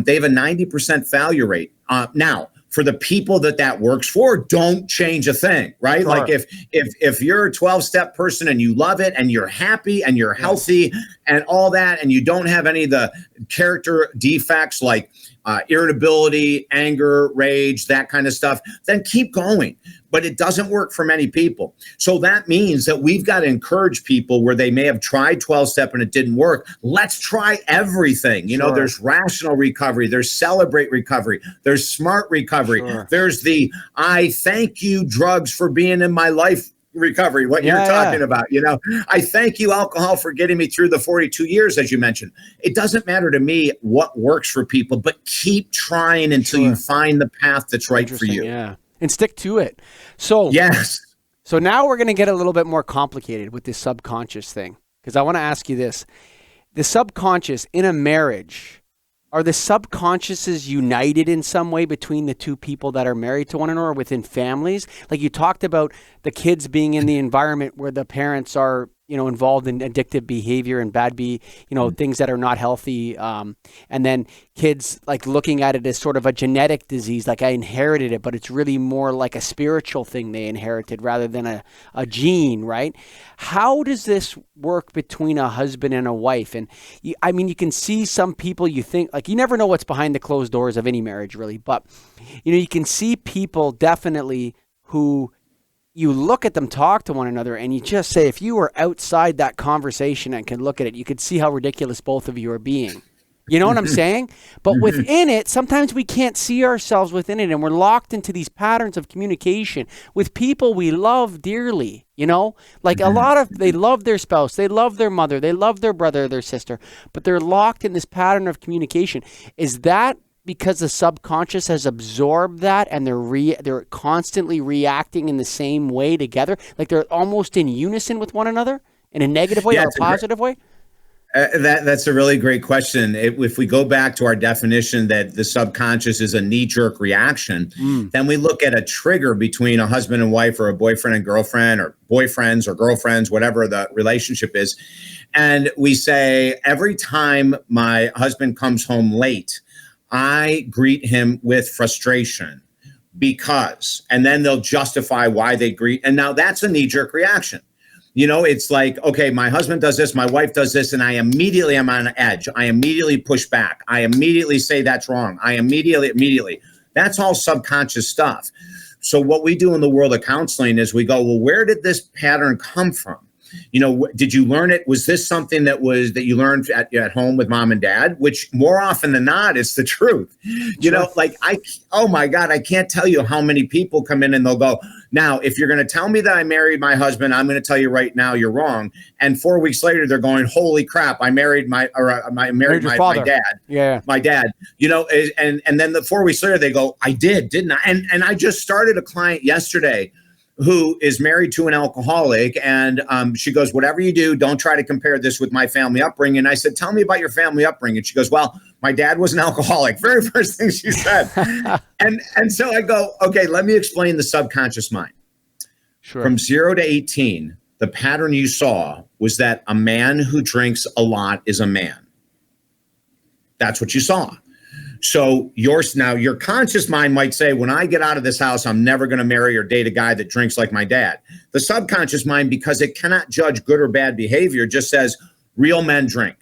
They have a 90% failure rate. Now, for the people that works for, don't change a thing, right? Sure. Like if you're a 12-step person and you love it and you're happy and you're healthy and all that, and you don't have any of the character defects like irritability, anger, rage, that kind of stuff, then keep going. But it doesn't work for many people. So that means that we've got to encourage people where they may have tried 12-step and it didn't work. Let's try everything. You know, there's rational recovery, there's celebrate recovery, there's smart recovery, there's the I thank you drugs for being in my life recovery, what you're talking about. You know, I thank you, alcohol, for getting me through the 42 years, as you mentioned. It doesn't matter to me what works for people, but keep trying until you find the path that's right for you. Yeah. And stick to it. So So now we're going to get a little bit more complicated with this subconscious thing, because I want to ask you this. The subconscious in a marriage, are the subconsciouses united in some way between the two people that are married to one another or within families? Like you talked about the kids being in the environment where the parents are, involved in addictive behavior and bad things that are not healthy. And then kids like looking at it as sort of a genetic disease, like I inherited it, but it's really more like a spiritual thing they inherited rather than a gene, right? How does this work between a husband and a wife? And you can see some people, you think, like, you never know what's behind the closed doors of any marriage really, but you can see people definitely who you look at them talk to one another and you just say, if you were outside that conversation and could look at it, you could see how ridiculous both of you are being. You know what I'm saying? But within it, sometimes we can't see ourselves within it, and we're locked into these patterns of communication with people we love dearly, Like they love their spouse, they love their mother, they love their brother or their sister, but they're locked in this pattern of communication. Is that because the subconscious has absorbed that and they're constantly reacting in the same way together? Like they're almost in unison with one another in a negative way or a positive way? That's a really great question. If we go back to our definition that the subconscious is a knee-jerk reaction, then we look at a trigger between a husband and wife or a boyfriend and girlfriend or boyfriends or girlfriends, whatever the relationship is. And we say, every time my husband comes home late, I greet him with frustration because, and then they'll justify why they greet. And now that's a knee-jerk reaction. It's like, okay, my husband does this, my wife does this, and I immediately am on edge. I immediately push back. I immediately say that's wrong. I immediately. That's all subconscious stuff. So what we do in the world of counseling is we go, well, where did this pattern come from? Did you learn it? Was this something that you learned at home with mom and dad? Which more often than not, it's the truth. Oh my God, I can't tell you how many people come in and they'll go, now, if you're going to tell me that I married my husband, I'm going to tell you right now, you're wrong. And 4 weeks later, they're going, holy crap, I married my dad. Yeah. My dad, and then the 4 weeks later, they go, I did, didn't I? And I just started a client yesterday who is married to an alcoholic. And she goes, whatever you do, don't try to compare this with my family upbringing. And I said, tell me about your family upbringing. And she goes, well, my dad was an alcoholic. Very first thing she said. and so I go, okay, let me explain the subconscious mind. Sure. From 0 to 18, the pattern you saw was that a man who drinks a lot is a man. That's what you saw. So your conscious mind might say, when I get out of this house, I'm never going to marry or date a guy that drinks like my dad. The subconscious mind, because it cannot judge good or bad behavior, just says real men drink.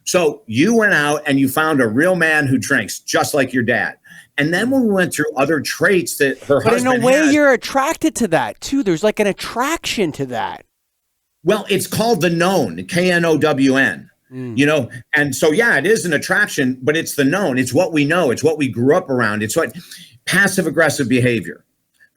So you went out and you found a real man who drinks just like your dad. And then when we went through other traits that her husband But in a way, has, you're attracted to that too. There's like an attraction to that. Well, it's called the known, K-N-O-W-N. And so, yeah, it is an attraction, but it's the known. It's what we know. It's what we grew up around. It's what passive aggressive behavior,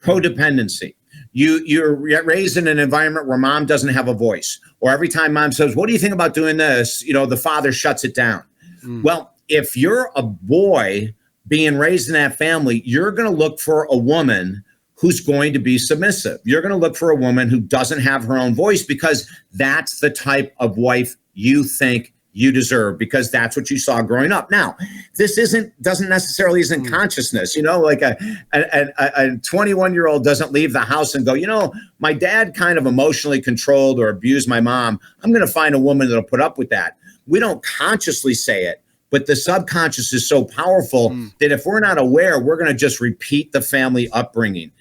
codependency. You're raised in an environment where mom doesn't have a voice, or every time mom says, what do you think about doing this? The father shuts it down. Well, if you're a boy being raised in that family, you're going to look for a woman who's going to be submissive. You're going to look for a woman who doesn't have her own voice, because that's the type of wife you think you deserve, because that's what you saw growing up. Now, this doesn't necessarily isn't consciousness, like a 21-year-old doesn't leave the house and go, my dad kind of emotionally controlled or abused my mom. I'm going to find a woman that'll put up with that. We don't consciously say it, but the subconscious is so powerful that if we're not aware, we're going to just repeat the family upbringing.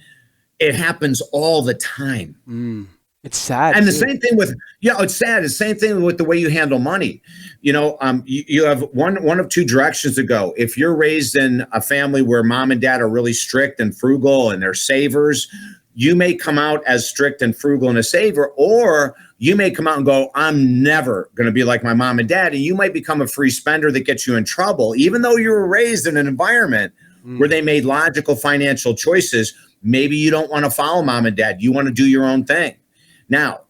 It happens all the time. It's sad. And the same thing with, it's sad. The same thing with the way you handle money. You have one of two directions to go. If you're raised in a family where mom and dad are really strict and frugal and they're savers, you may come out as strict and frugal and a saver, or you may come out and go, I'm never going to be like my mom and dad. And you might become a free spender that gets you in trouble, even though you were raised in an environment where they made logical financial choices. Maybe you don't want to follow mom and dad. You want to do your own thing. Now,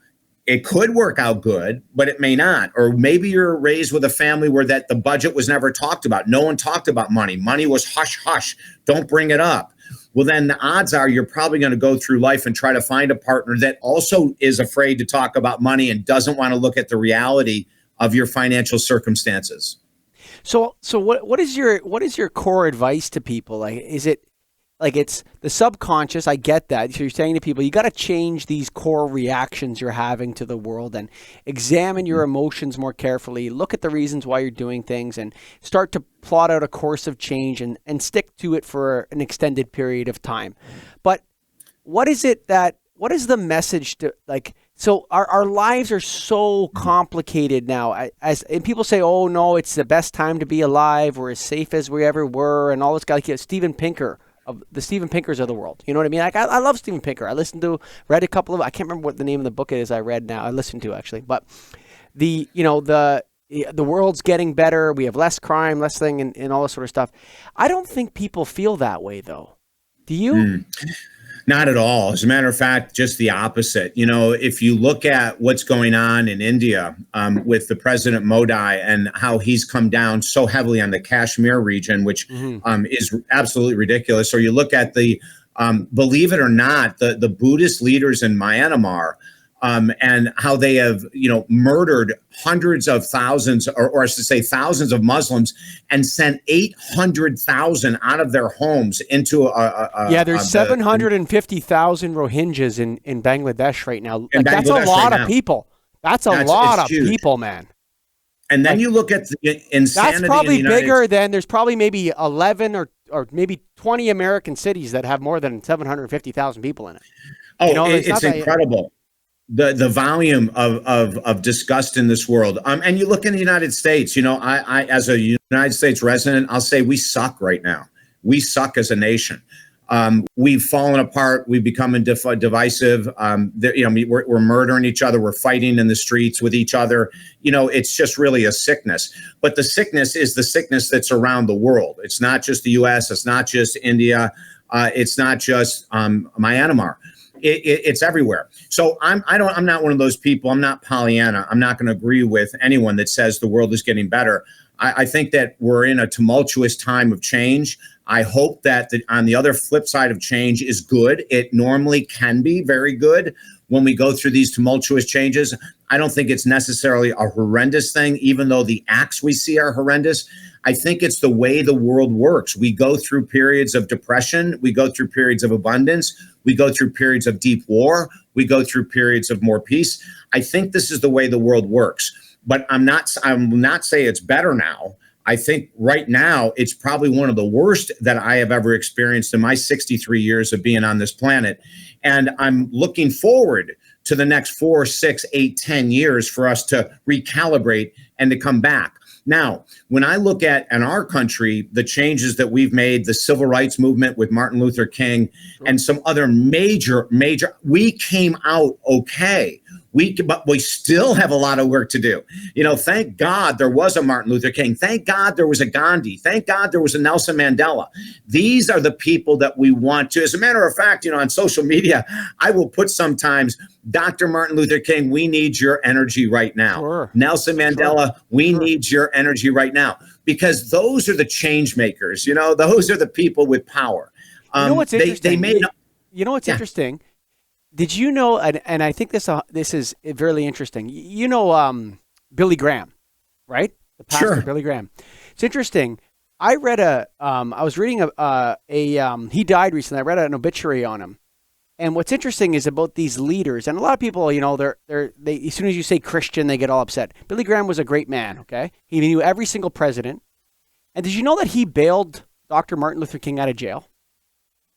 it could work out good, but it may not. Or maybe you're raised with a family where that the budget was never talked about. No one talked about money. Money was hush, hush. Don't bring it up. Well, then the odds are you're probably going to go through life and try to find a partner that also is afraid to talk about money and doesn't want to look at the reality of your financial circumstances. So what is your core advice to people? Like, is it like it's the subconscious? I get that. So you're saying to people, you got to change these core reactions you're having to the world and examine your emotions more carefully. Look at the reasons why you're doing things and start to plot out a course of change and stick to it for an extended period of time. But what is the message to, like, so our lives are so complicated now, and people say, oh no, it's the best time to be alive. We're as safe as we ever were. And all this guy, like Steven Pinker, of the Steven Pinkers of the world. You know what I mean? Like, I love Steven Pinker. Read a couple of, I can't remember what the name of the book is I read now. I listened to actually, but the world's getting better. We have less crime, less thing, and all this sort of stuff. I don't think people feel that way though. Do you? Not at all. As a matter of fact, just the opposite. If you look at what's going on in India with the President Modi and how he's come down so heavily on the Kashmir region, which is absolutely ridiculous. Or you look at the, believe it or not, the Buddhist leaders in Myanmar and how they have, murdered hundreds of thousands, or I should say thousands of Muslims, and sent 800,000 out of their homes into there's 750,000 Rohingyas in Bangladesh right now. Like, that's a lot of people. That's a lot of people, man. And then you look at the insanity. That's probably bigger than, there's probably maybe 11 or maybe 20 American cities that have more than 750,000 people in it. Oh, it's incredible. The volume of disgust in this world. And you look in the United States, I as a United States resident, I'll say we suck right now. We suck as a nation. We've fallen apart. We've become divisive. We're murdering each other. We're fighting in the streets with each other. It's just really a sickness. But the sickness is the sickness that's around the world. It's not just the U.S. It's not just India. It's not just Myanmar. It's everywhere. So I'm not one of those people. I'm not Pollyanna. I'm not going to agree with anyone that says the world is getting better. I think that we're in a tumultuous time of change. I hope that on the other flip side of change is good. It normally can be very good when we go through these tumultuous changes. I don't think it's necessarily a horrendous thing, even though the acts we see are horrendous. I think it's the way the world works. We go through periods of depression. We go through periods of abundance. We go through periods of deep war. We go through periods of more peace. I think this is the way the world works. But I will not say it's better now. I think right now it's probably one of the worst that I have ever experienced in my 63 years of being on this planet. And I'm looking forward to the next 4, 6, 8, 10 years for us to recalibrate and to come back. Now, when I look at in our country, the changes that we've made, the civil rights movement with Martin Luther King and some other major, we came out okay. But we still have a lot of work to do. Thank God there was a Martin Luther King. Thank God there was a Gandhi. Thank God there was a Nelson Mandela. These are the people that we want to. As a matter of fact, on social media, I will put sometimes, Dr. Martin Luther King, we need your energy right now. Sure. Nelson Mandela, we need your energy right now. because those are the change makers. Those are the people with power. You know what's interesting? They may not. You know what's Yeah, interesting? Did you know? And I think this is very interesting. Billy Graham, right? The pastor sure. Billy Graham. It's interesting. I read I was reading he died recently. I read an obituary on him. And what's interesting is about these leaders, and a lot of people, they as soon as you say Christian, they get all upset. Billy Graham was a great man. Okay, he knew every single president. And did you know that he bailed Dr. Martin Luther King out of jail?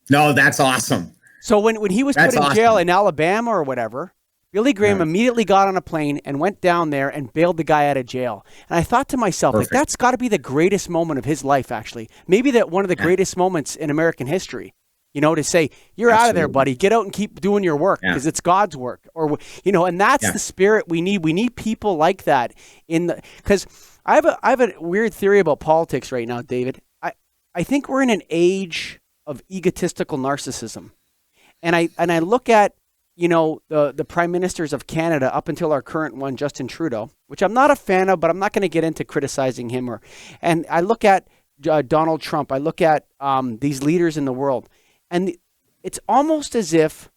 No, that's awesome. So when he was put in jail in Alabama or whatever, Billy Graham immediately got on a plane and went down there and bailed the guy out of jail. And I thought to myself, Perfect. like, that's got to be the greatest moment of his life, actually. Maybe one of the greatest moments in American history. To say, you're out of there, buddy. Get out and keep doing your work because it's God's work. And that's the spirit we need. We need people like that because I have a weird theory about politics right now, David. I think we're in an age of egotistical narcissism. And I look at, the prime ministers of Canada up until our current one, Justin Trudeau, which I'm not a fan of, but I'm not going to get into criticizing him. And I look at Donald Trump. I look at these leaders in the world. And it's almost as if,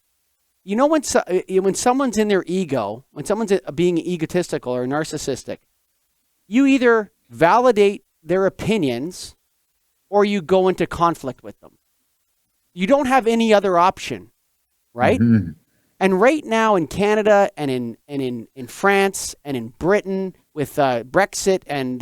when someone's in their ego, when someone's being egotistical or narcissistic, you either validate their opinions or you go into conflict with them. You don't have any other option, right? Mm-hmm. And right now in Canada and in France and in Britain with Brexit and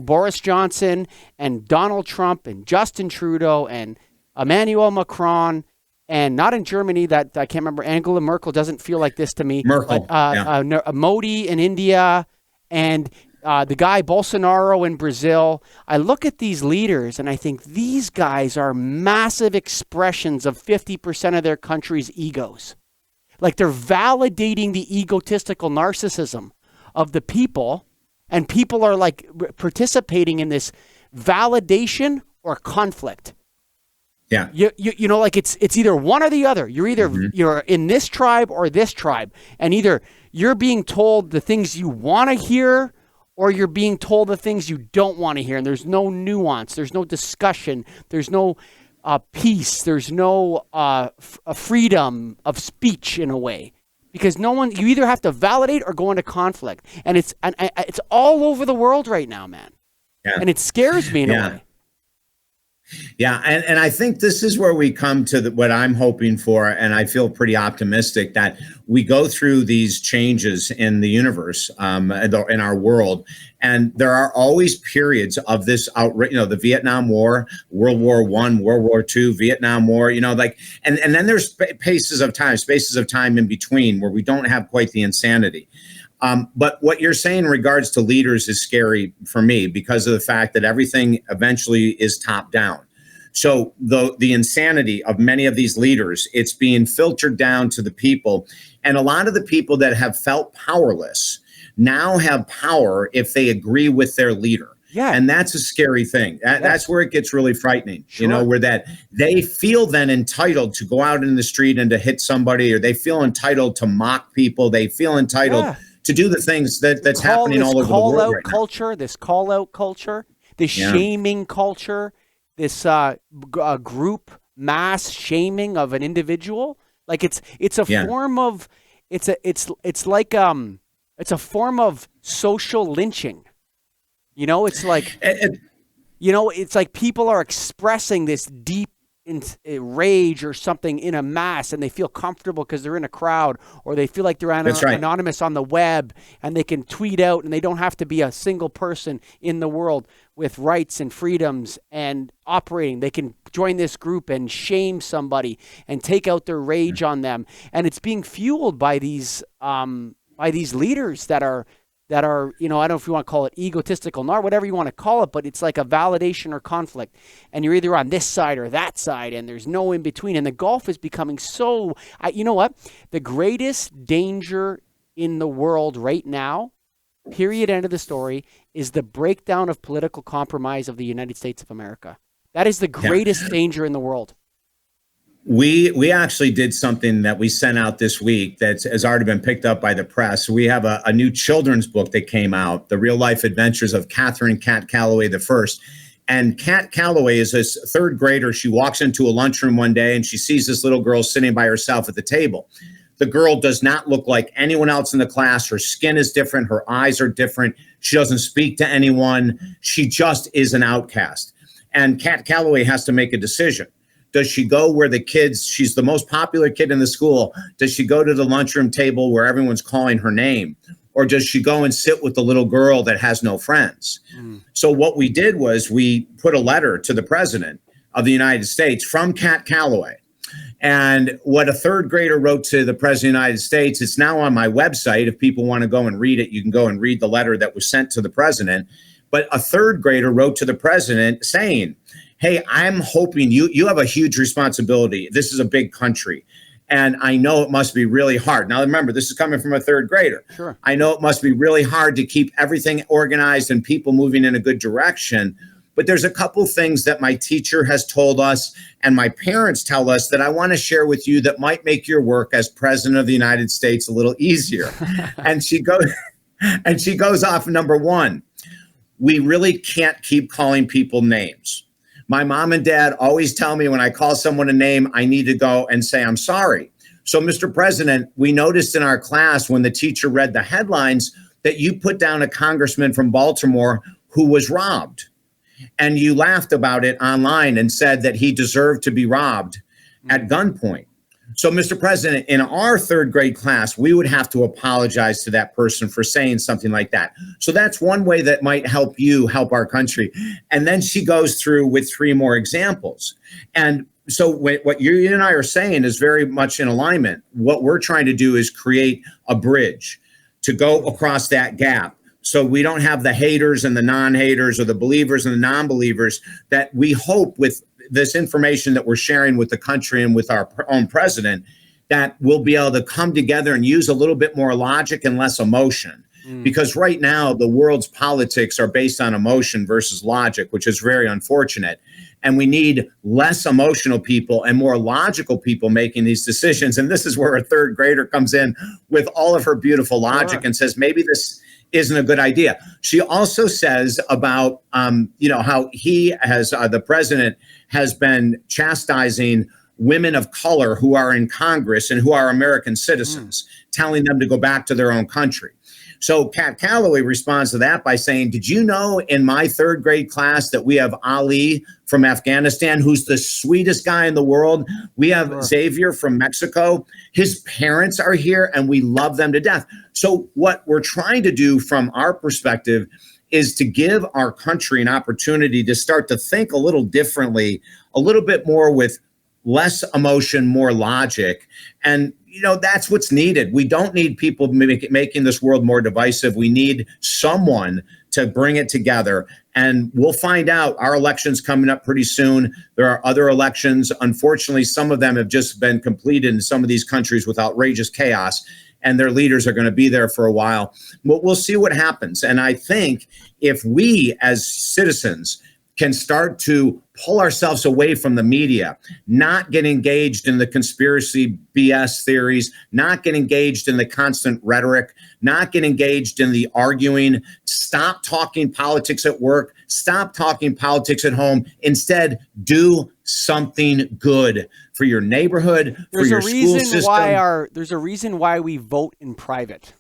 Boris Johnson and Donald Trump and Justin Trudeau and Emmanuel Macron, and not in Germany, that I can't remember. Angela Merkel doesn't feel like this to me. Merkel, but, Modi in India and the guy Bolsonaro in Brazil. I look at these leaders and I think these guys are massive expressions of 50% of their country's egos. Like they're validating the egotistical narcissism of the people. And people are like participating in this validation or conflict. Yeah. Like it's either one or the other. You're either you're in this tribe or this tribe. And either you're being told the things you want to hear or you're being told the things you don't want to hear. And there's no nuance. There's no discussion. There's no peace. There's no freedom of speech in a way. Because you either have to validate or go into conflict. And it's all over the world right now, man. Yeah. And it scares me in a way. Yeah, and I think this is where we come to what I'm hoping for, and I feel pretty optimistic that we go through these changes in the universe, in our world, and there are always periods of this the Vietnam War, World War I, World War II, Vietnam War, and then there's spaces of time in between where we don't have quite the insanity. But what you're saying in regards to leaders is scary for me because of the fact that everything eventually is top down. So the insanity of many of these leaders, it's being filtered down to the people. And a lot of the people that have felt powerless now have power if they agree with their leader. Yeah. And that's a scary thing. That's where it gets really frightening, where that they feel then entitled to go out in the street and to hit somebody, or they feel entitled to mock people. They feel entitled to do the things that's happening all over the world right now. This call-out culture, this shaming culture, this group mass shaming of an individual. Like it's a form of it's a form of social lynching. It's like it's like people are expressing this deep rage or something in a mass, and they feel comfortable because they're in a crowd, or they feel like they're anonymous on the web, and they can tweet out, and they don't have to be a single person in the world with rights and freedoms and operating. They can join this group and shame somebody and take out their rage on them, and it's being fueled by these leaders that are I don't know if you want to call it egotistical, or whatever you want to call it, but it's like a validation or conflict. And you're either on this side or that side, and there's no in between. And the Gulf is becoming so, you know what? The greatest danger in the world right now, period, end of the story, is the breakdown of political compromise of the United States of America. That is the greatest danger in the world. We actually did something that we sent out this week that has already been picked up by the press. We have a new children's book that came out, The Real Life Adventures of Catherine Cat Calloway the First. And Cat Calloway is this third grader. She walks into a lunchroom one day and she sees this little girl sitting by herself at the table. The girl does not look like anyone else in the class. Her skin is different. Her eyes are different. She doesn't speak to anyone. She just is an outcast. And Cat Calloway has to make a decision. Does she go where the kids, she's the most popular kid in the school. Does she go to the lunchroom table where everyone's calling her name? Or does she go and sit with the little girl that has no friends? So what we did was we put a letter to the president of the United States from Cat Calloway. And what a third grader wrote to the president of the United States, it's now on my website. If people want to go and read it, you can go and read the letter that was sent to the president. But a third grader wrote to the president saying, hey, I'm hoping you have a huge responsibility. This is a big country. And I know it must be really hard. Now, remember, this is coming from a third grader. Sure. I know it must be really hard to keep everything organized and people moving in a good direction. But there's a couple things that my teacher has told us and my parents tell us that I want to share with you that might make your work as president of the United States a little easier. and she goes off number one. We really can't keep calling people names. My mom and dad always tell me when I call someone a name, I need to go and say, I'm sorry. So, Mr. President, we noticed in our class when the teacher read the headlines that you put down a congressman from Baltimore who was robbed. And you laughed about it online and said that he deserved to be robbed at gunpoint. So, Mr. President, in our third grade class, we would have to apologize to that person for saying something like that. So that's one way that might help you help our country. And then she goes through with 3 more examples. And so what you and I are saying is very much in alignment. What we're trying to do is create a bridge to go across that gap. So we don't have the haters and the non-haters or the believers and the non-believers that we hope with this information that we're sharing with the country and with our own president, that we'll be able to come together and use a little bit more logic and less emotion. Because right now, the world's politics are based on emotion versus logic, which is very unfortunate. And we need less emotional people and more logical people making these decisions. And this is where a third grader comes in with all of her beautiful logic and says, maybe this isn't a good idea. She also says about, how he has, the president has been chastising women of color who are in Congress and who are American citizens, telling them to go back to their own country. So Cat Calloway responds to that by saying, did you know in my third grade class that we have Ali from Afghanistan, who's the sweetest guy in the world? We have Xavier from Mexico. His parents are here and we love them to death. So what we're trying to do from our perspective is to give our country an opportunity to start to think a little differently, a little bit more with less emotion, more logic. And that's what's needed. We don't need people making this world more divisive. We need someone to bring it together. And we'll find out. Our election's coming up pretty soon. There are other elections. Unfortunately, some of them have just been completed in some of these countries with outrageous chaos, and their leaders are going to be there for a while. But we'll see what happens. And I think if we as citizens can start to pull ourselves away from the media, not get engaged in the conspiracy BS theories, not get engaged in the constant rhetoric, not get engaged in the arguing, stop talking politics at work, stop talking politics at home. Instead, do something good for your neighborhood, for your school system. There's a reason why we vote in private.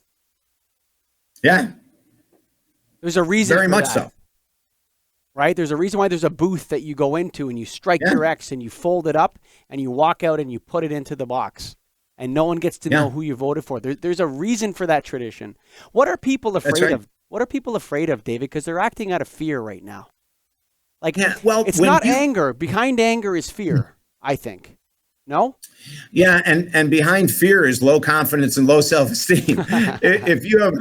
Yeah. There's a reason very for much that. so. Right? There's a reason why there's a booth that you go into and you strike your X and you fold it up and you walk out and you put it into the box. And no one gets to know who you voted for. There's a reason for that tradition. What are people afraid of? What are people afraid of, David? Because they're acting out of fear right now. It's not anger. Behind anger is fear, I think. No? Yeah, and behind fear is low confidence and low self-esteem. If you have,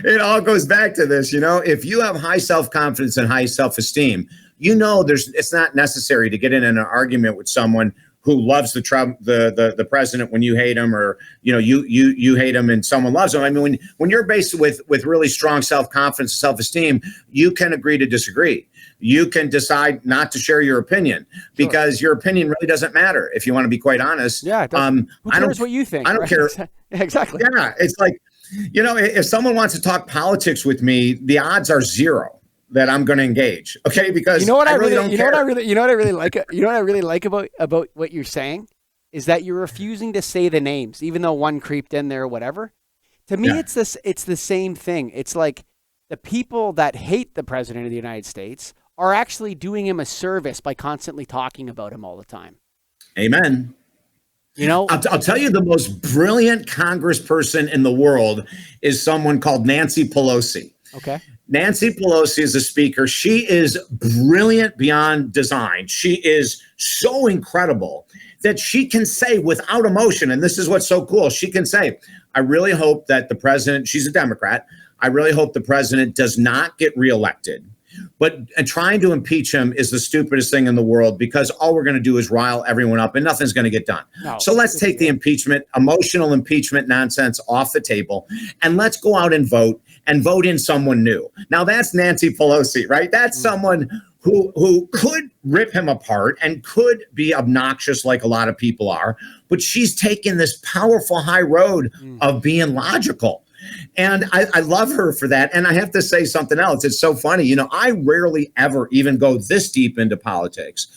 it all goes back to this, if you have high self-confidence and high self-esteem, it's not necessary to get in an argument with someone who loves the president when you hate him, or you hate him and someone loves him. I mean, when you're based with really strong self-confidence, self-esteem, you can agree to disagree. You can decide not to share your opinion because your opinion really doesn't matter. If you want to be quite honest, Yeah, who cares what you think? I don't right? care. Exactly. Yeah, it's like, if someone wants to talk politics with me, the odds are zero that I'm going to engage. Okay, because I really don't care. You know what I really like. You know what I really like about what you're saying is that you're refusing to say the names, even though one creeped in there or whatever. To me, it's the same thing. It's like the people that hate the president of the United States are actually doing him a service by constantly talking about him all the time. Amen. I'll tell you, the most brilliant congressperson in the world is someone called Nancy Pelosi. Okay. Nancy Pelosi is a speaker. She is brilliant beyond design. She is so incredible that she can say without emotion, and this is what's so cool, she can say, I really hope that the president, she's a Democrat, I really hope the president does not get reelected. But trying to impeach him is the stupidest thing in the world, because all we're going to do is rile everyone up and nothing's going to get done. No, so let's take the emotional impeachment nonsense off the table, and let's go out and vote in someone new. Now that's Nancy Pelosi, right? That's someone who could rip him apart and could be obnoxious like a lot of people are, but she's taken this powerful high road of being logical. And I love her for that. And I have to say something else. It's so funny. I rarely ever even go this deep into politics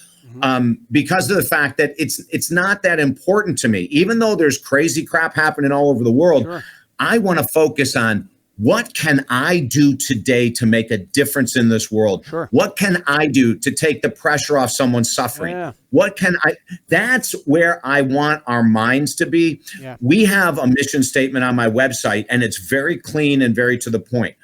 because of the fact that it's not that important to me. Even though there's crazy crap happening all over the world, sure, I want to focus on what can I do today to make a difference in this world? Sure. What can I do to take the pressure off someone's suffering? Yeah. That's where I want our minds to be. Yeah. We have a mission statement on my website, and it's very clean and very to the point.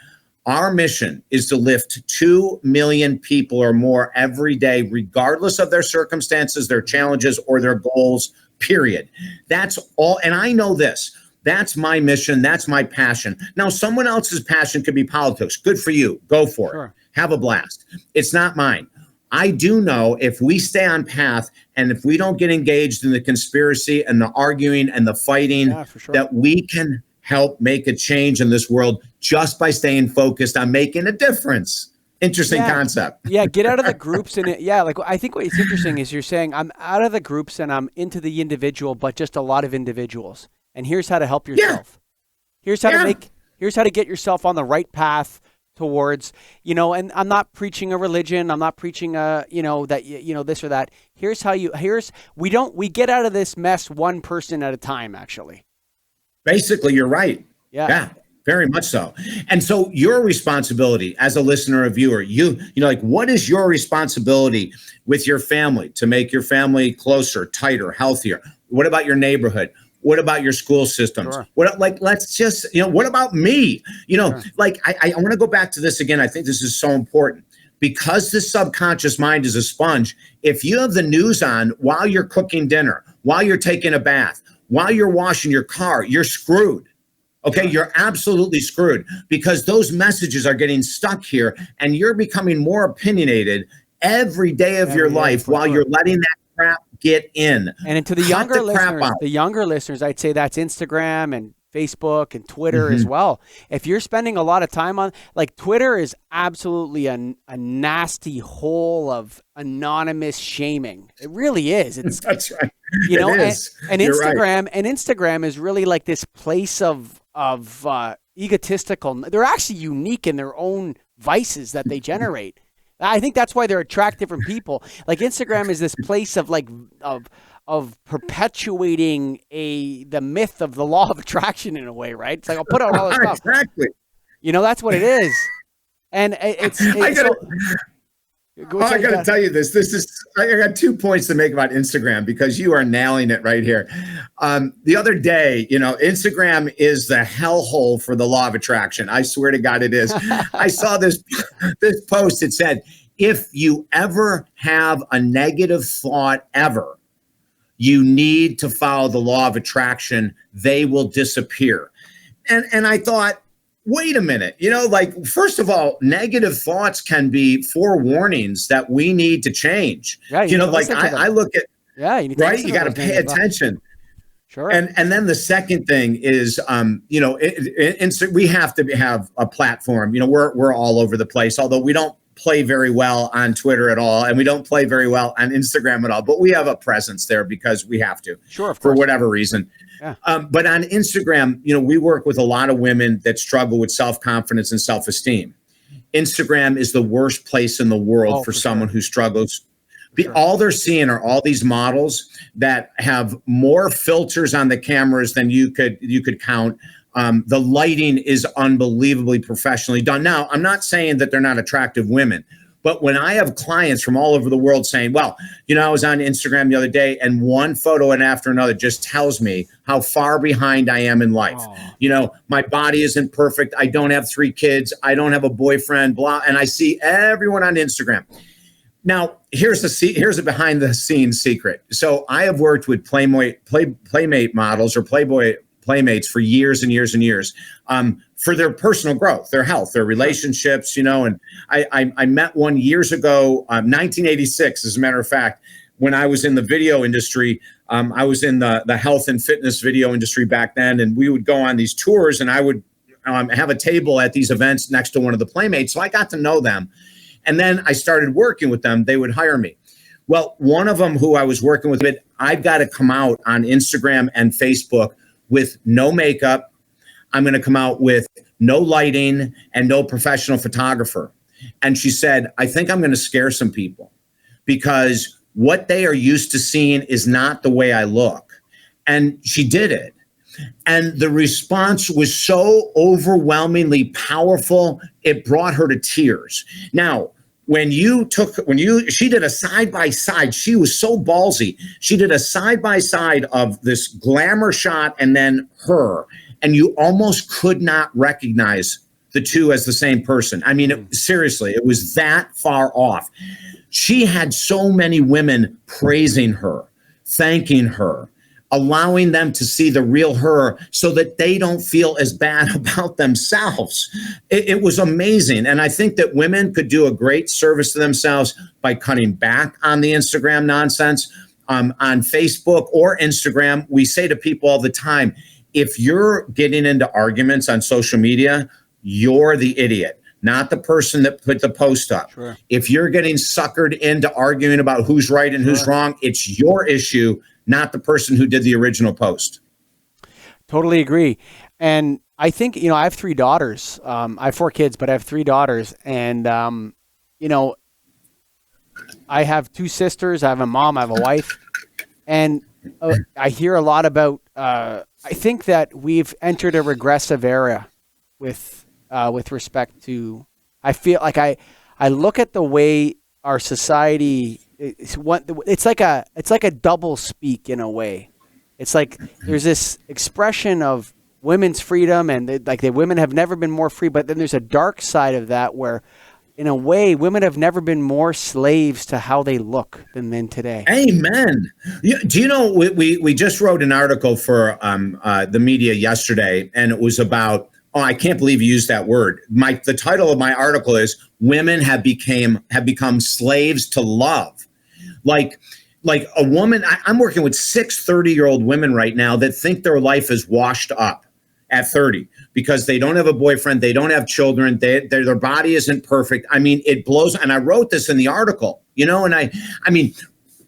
Our mission is to lift 2 million people or more every day, regardless of their circumstances, their challenges, or their goals, period. That's all. And I know this. That's my mission. That's my passion. Now, someone else's passion could be politics. Good for you. Go for it. Sure. Have a blast. It's not mine. I do know if we stay on path and if we don't get engaged in the conspiracy and the arguing and the fighting, sure, that we can help make a change in this world just by staying focused on making a difference. Interesting concept. Yeah, get out of the groups and I think what's interesting is you're saying I'm out of the groups and I'm into the individual, but just a lot of individuals. And here's how to help yourself. Here's how to get yourself on the right path towards, and I'm not preaching a religion. I'm not preaching this or that. We get out of this mess one person at a time, actually. Basically, you're right. Yeah. Very much so. And so your responsibility as a listener or viewer, what is your responsibility with your family to make your family closer, tighter, healthier? What about your neighborhood? What about your school systems? Sure. What about me? Sure. I want to go back to this again. I think this is so important because the subconscious mind is a sponge. If you have the news on while you're cooking dinner, while you're taking a bath, while you're washing your car, you're screwed. Okay, you're absolutely screwed because those messages are getting stuck here and you're becoming more opinionated every day of your life while you're letting that crap get in. And to the younger listeners, I'd say that's Instagram and Facebook and Twitter as well. If you're spending a lot of time on, Twitter is absolutely a nasty hole of anonymous shaming. It really is. That's right. And Instagram is really like this place of egotistical. They're actually unique in their own vices that they generate. I think that's why they're attractive from people. Instagram is this place of perpetuating the myth of the law of attraction in a way, right? It's I'll put out all this stuff. Exactly. That's what it is. And I got to tell you this. I got 2 points to make about Instagram because you are nailing it right here. The other day, Instagram is the hellhole for the law of attraction. I swear to God, it is. I saw this post. It said, if you ever have a negative thought ever, you need to follow the law of attraction. They will disappear. And I thought, wait a minute, first of all, negative thoughts can be forewarnings that we need to change. Yeah, I look at Yeah, you need to right? listen You to got to those pay negative thoughts. attention. Sure. And then the second thing is, we have to have a platform. We're all over the place, although we don't play very well on Twitter at all, and we don't play very well on Instagram at all. But we have a presence there because we have to, Sure, of for course. whatever reason. Yeah. But on Instagram, we work with a lot of women that struggle with self-confidence and self-esteem. Instagram is the worst place in the world for someone who struggles. All they're seeing are all these models that have more filters on the cameras than you could count. The lighting is unbelievably professionally done. Now, I'm not saying that they're not attractive women, but when I have clients from all over the world saying, well, I was on Instagram the other day and one photo and after another just tells me how far behind I am in life. My body isn't perfect. I don't have 3 kids. I don't have a boyfriend, blah. And I see everyone on Instagram. Now, here's a behind the scenes secret. So I have worked with Playmate models or Playboy Playmates for years and years and years, for their personal growth, their health, their relationships, and I met one years ago, 1986, as a matter of fact, when I was in the video industry. I was in the health and fitness video industry back then, and we would go on these tours, and I would have a table at these events next to one of the Playmates. So I got to know them. And then I started working with them. They would hire me. Well, one of them who I was working with, I've got to come out on Instagram and Facebook with no makeup. I'm going to come out with no lighting and no professional photographer. And she said, I think I'm going to scare some people because what they are used to seeing is not the way I look. And she did it. And the response was so overwhelmingly powerful, it brought her to tears. Now, she did a side-by-side, she was so ballsy. She did a side-by-side of this glamour shot and then her, and you almost could not recognize the two as the same person. I mean, seriously, it was that far off. She had so many women praising her, thanking her, allowing them to see the real her so that they don't feel as bad about themselves. It was amazing. And I think that women could do a great service to themselves by cutting back on the Instagram nonsense. On Facebook or Instagram, we say to people all the time, if you're getting into arguments on social media, you're the idiot, not the person that put the post up. Sure. If you're getting suckered into arguing about who's right and who's wrong, it's your issue, not the person who did the original post. Totally agree. And I think, I have 3 daughters. I have 4 kids, but I have 3 daughters. And, I have 2 sisters. I have a mom. I have a wife. And I hear a lot about, I think that we've entered a regressive era with respect to, I feel like I look at the way our society, it's like a double speak in a way. It's like there's this expression of women's freedom and the women have never been more free, but then there's a dark side of that where in a way women have never been more slaves to how they look than men today. Amen. Do you know, we just wrote an article for the media yesterday, and it was about, I can't believe you used that word. The title of my article is "Women have become slaves to love." Like a woman, I'm working with 6 30-year-old women right now that think their life is washed up at 30 because they don't have a boyfriend, they don't have children, their body isn't perfect. I mean, it blows. And I wrote this in the article, and I mean,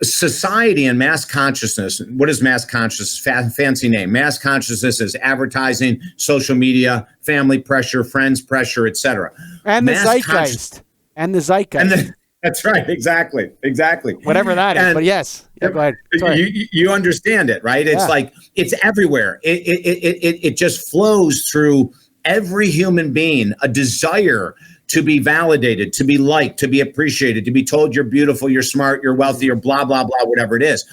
society and mass consciousness. What is mass consciousness? Fancy name. Mass consciousness is advertising, social media, family pressure, friends pressure, etc. And the zeitgeist. That's right. Exactly. Whatever that is. But yes. Yeah, go ahead. Sorry. You understand it, right? It's like it's everywhere. It just flows through every human being, a desire to be validated, to be liked, to be appreciated, to be told you're beautiful, you're smart, you're wealthy, or blah, blah, blah, whatever it is.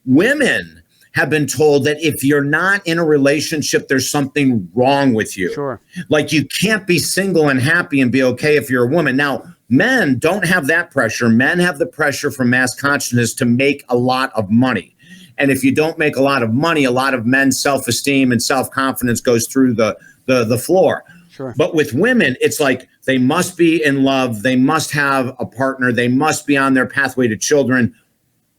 Women have been told that if you're not in a relationship, there's something wrong with you. Sure. Like you can't be single and happy and be okay if you're a woman. Now, men don't have that pressure. Men have the pressure from mass consciousness to make a lot of money. And if you don't make a lot of money, a lot of men's self-esteem and self-confidence goes through the floor. Sure. But with women, it's like they must be in love. They must have a partner. They must be on their pathway to children.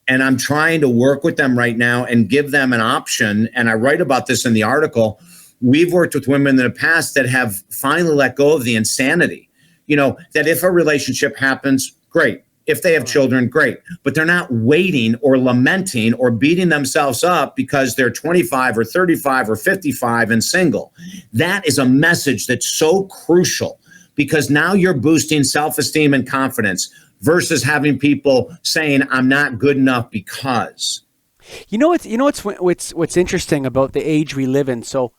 And I'm trying to work with them right now and give them an option. And I write about this in the article. We've worked with women in the past that have finally let go of the insanity. That if a relationship happens, great. If they have children, great. But they're not waiting or lamenting or beating themselves up because they're 25 or 35 or 55 and single. That is a message that's so crucial, because now you're boosting self-esteem and confidence versus having people saying, I'm not good enough because. What's interesting about the age we live in. So,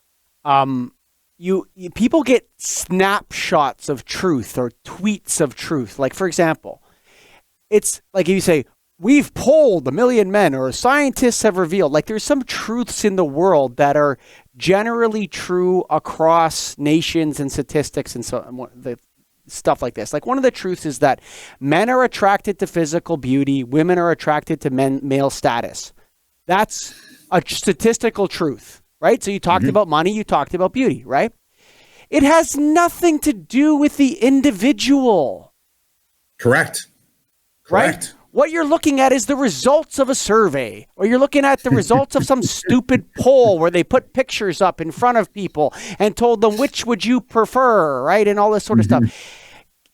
people get snapshots of truth or tweets of truth. Like, for example, it's like if you say, we've polled 1 million men, or scientists have revealed, like there's some truths in the world that are generally true across nations and statistics and so the stuff like this. Like, one of the truths is that men are attracted to physical beauty, women are attracted to male status. That's a statistical truth, right? So you talked about money, you talked about beauty, right? It has nothing to do with the individual. Correct. Right? What you're looking at is the results of a survey, or you're looking at the results of some stupid poll where they put pictures up in front of people and told them which would you prefer, right? And all this sort of stuff.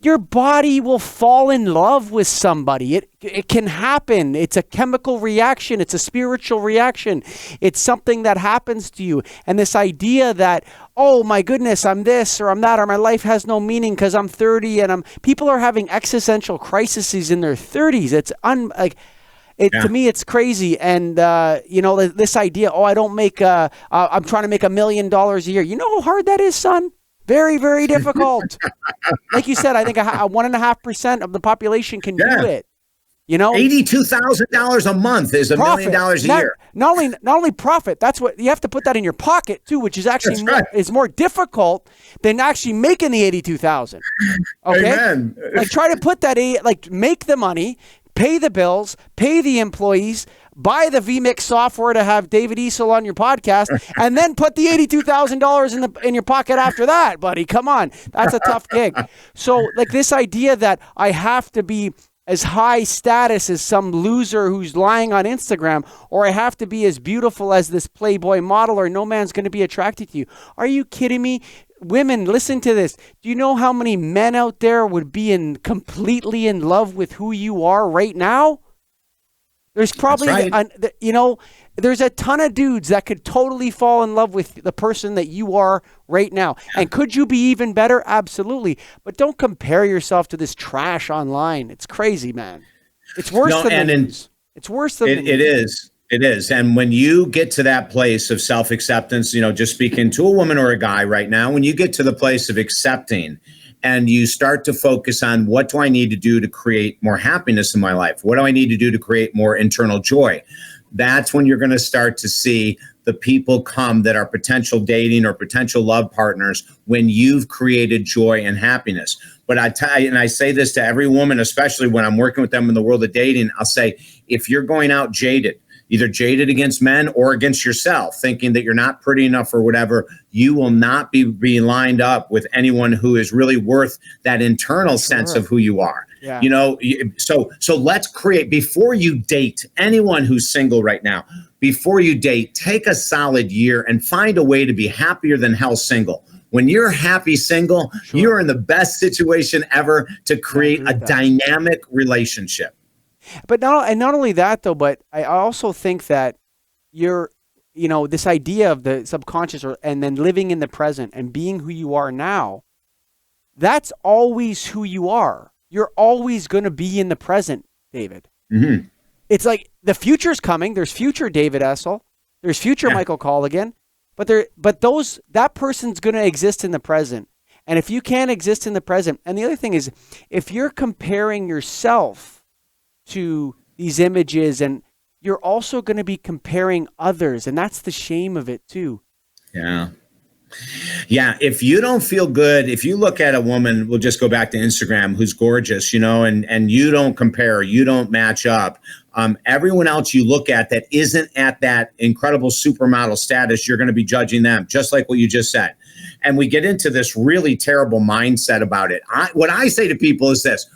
Your body will fall in love with somebody. It can happen. It's a chemical reaction. It's a spiritual reaction. It's something that happens to you. And this idea that, oh my goodness, I'm this or I'm that, or my life has no meaning because I'm 30 and people are having existential crises in their 30s. It's to me, it's crazy. And, this idea, I don't make, I'm trying to make $1 million a year. You know how hard that is, son? Very, very difficult. Like you said, I think 1.5% of the population can do it. $82,000 a month is $1 million a year. Not only profit, that's what you have to put that in your pocket too, which is actually more difficult than actually making the 82,000. Okay, Amen. Like try to put that make the money, pay the bills, pay the employees, buy the vMix software to have David Essel on your podcast, and then put the $82,000 in your pocket after that, buddy. Come on, that's a tough gig. So, like this idea that I have to be as high status as some loser who's lying on Instagram, or I have to be as beautiful as this Playboy model, or no man's going to be attracted to you. Are you kidding me? Women, listen to this. Do you know how many men out there would be completely in love with who you are right now? There's probably, there's a ton of dudes that could totally fall in love with the person that you are right now. And could you be even better? Absolutely. But don't compare yourself to this trash online. It's crazy, man. It's worse than the news. It's worse than the news. It is. It is. And when you get to that place of self-acceptance, just speaking to a woman or a guy right now, when you get to the place of accepting and you start to focus on what do I need to do to create more happiness in my life? What do I need to do to create more internal joy? That's when you're going to start to see the people come that are potential dating or potential love partners when you've created joy and happiness. But I tell you, and I say this to every woman, especially when I'm working with them in the world of dating, I'll say, if you're going out jaded, either jaded against men or against yourself, thinking that you're not pretty enough or whatever, you will not be lined up with anyone who is really worth that internal sense of who you are. Yeah. So let's create, before you date anyone who's single right now, before you date, take a solid year and find a way to be happier than hell single. When you're happy single, you're in the best situation ever to create a dynamic relationship. But not only that though, but I also think that this idea of the subconscious and then living in the present and being who you are now, that's always who you are. You're always going to be in the present, David. Mm-hmm. It's like the future's coming. There's future David Essel. There's future Michael Colligan. But that person's going to exist in the present. And if you can't exist in the present, and the other thing is, if you're comparing yourself to these images, and you're also going to be comparing others, and that's the shame of it too. Yeah. If you don't feel good, if you look at a woman, we'll just go back to Instagram, who's gorgeous, and you don't compare, you don't match up. Everyone else you look at that isn't at that incredible supermodel status, you're going to be judging them, just like what you just said. And we get into this really terrible mindset about it. What I say to people is this: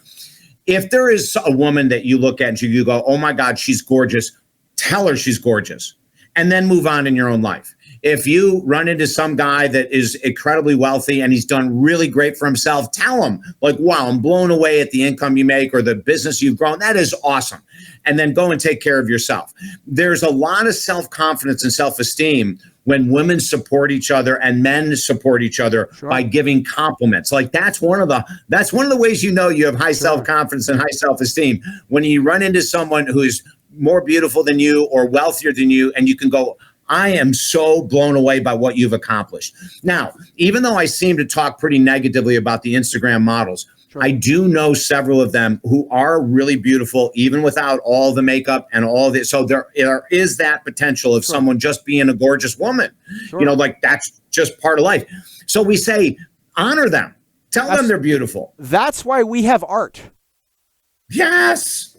if there is a woman that you look at and you go, oh my God, she's gorgeous, tell her she's gorgeous, and then move on in your own life. If you run into some guy that is incredibly wealthy and he's done really great for himself, tell him, like, wow, I'm blown away at the income you make or the business you've grown. That is awesome. And then go and take care of yourself. There's a lot of self-confidence and self-esteem when women support each other and men support each other by giving compliments. Like that's one of the ways you know you have high self-confidence and high self-esteem, when you run into someone who's more beautiful than you or wealthier than you, and you can go, I am so blown away by what you've accomplished. Now, even though I seem to talk pretty negatively about the Instagram models, I do know several of them who are really beautiful, even without all the makeup and all this. So there is that potential of someone just being a gorgeous woman. You know, like that's just part of life. So we say, honor them. Tell them they're beautiful. That's why we have art. Yes.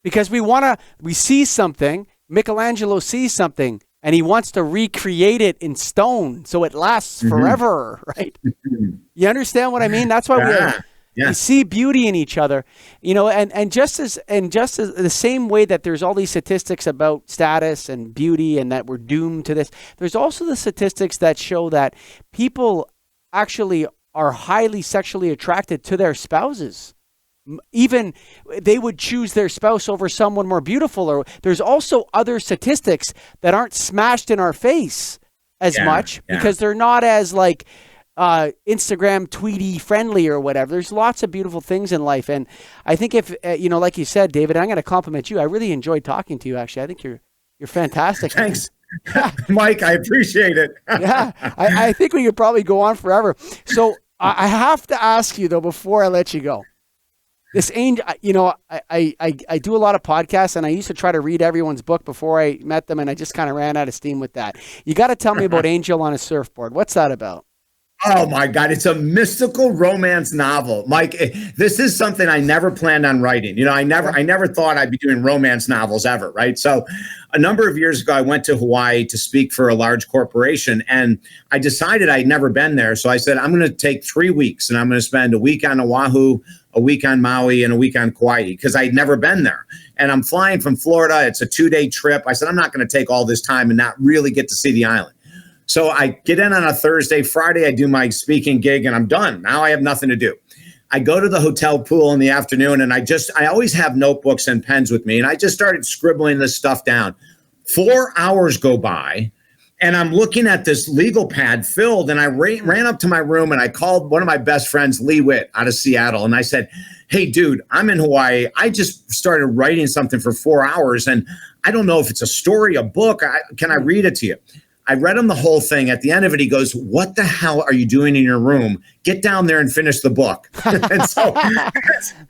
Because we see something, Michelangelo sees something, and he wants to recreate it in stone so it lasts forever, right? You understand what I mean? That's why we see beauty in each other, you know, and just as the same way that there's all these statistics about status and beauty and that we're doomed to this, there's also the statistics that show that people actually are highly sexually attracted to their spouses. Even they would choose their spouse over someone more beautiful. Or there's also other statistics that aren't smashed in our face as much because they're not as like Instagram tweety friendly or whatever. There's lots of beautiful things in life. And I think if, you know, like you said, David, I'm going to compliment you. I really enjoyed talking to you. Actually, I think you're fantastic. Thanks. Mike, I appreciate it. I think we could probably go on forever. So I have to ask you though, before I let you go, this Angel, you know, I do a lot of podcasts, and I used to try to read everyone's book before I met them, and I just kind of ran out of steam with that. You got to tell me about Angel on a Surfboard. What's that about? Oh my God, it's a mystical romance novel. Mike, this is something I never planned on writing. You know, I never thought I'd be doing romance novels ever, right? So a number of years ago, I went to Hawaii to speak for a large corporation, and I decided I'd never been there. So I said, I'm going to take 3 weeks, and I'm going to spend a week on Oahu, a week on Maui, and a week on Kauai, because I'd never been there. And I'm flying from Florida. It's a 2-day trip. I said, I'm not going to take all this time and not really get to see the island. So I get in on a Thursday. Friday, I do my speaking gig, and I'm done. Now I have nothing to do. I go to the hotel pool in the afternoon, and I always have notebooks and pens with me, and I just started scribbling this stuff down. 4 hours go by, and I'm looking at this legal pad filled, and I ran up to my room, and I called one of my best friends, Lee Witt, out of Seattle, and I said, hey, dude, I'm in Hawaii. I just started writing something for 4 hours, and I don't know if it's a story, a book. Can I read it to you? I read him the whole thing. At the end of it, he goes, what the hell are you doing in your room? Get down there and finish the book. And so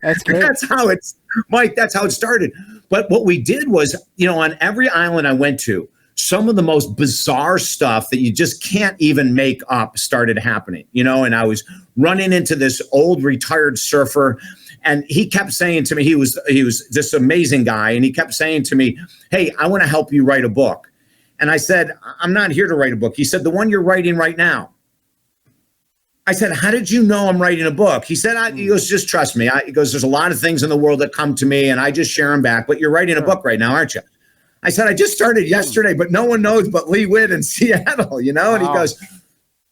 that's great. That's how it's, Mike, that's how it started. But what we did was, you know, on every island I went to, some of the most bizarre stuff that you just can't even make up started happening, you know, and I was running into this old retired surfer, and he kept saying to me, he was this amazing guy, and he kept saying to me, hey, I want to help you write a book. And I said, I'm not here to write a book. He said, the one you're writing right now. I said, how did you know I'm writing a book? He said, he goes, just trust me. He goes, there's a lot of things in the world that come to me, and I just share them back. But you're writing a book right now, aren't you? I said, I just started yesterday, but no one knows but Lee Witt in Seattle, you know? And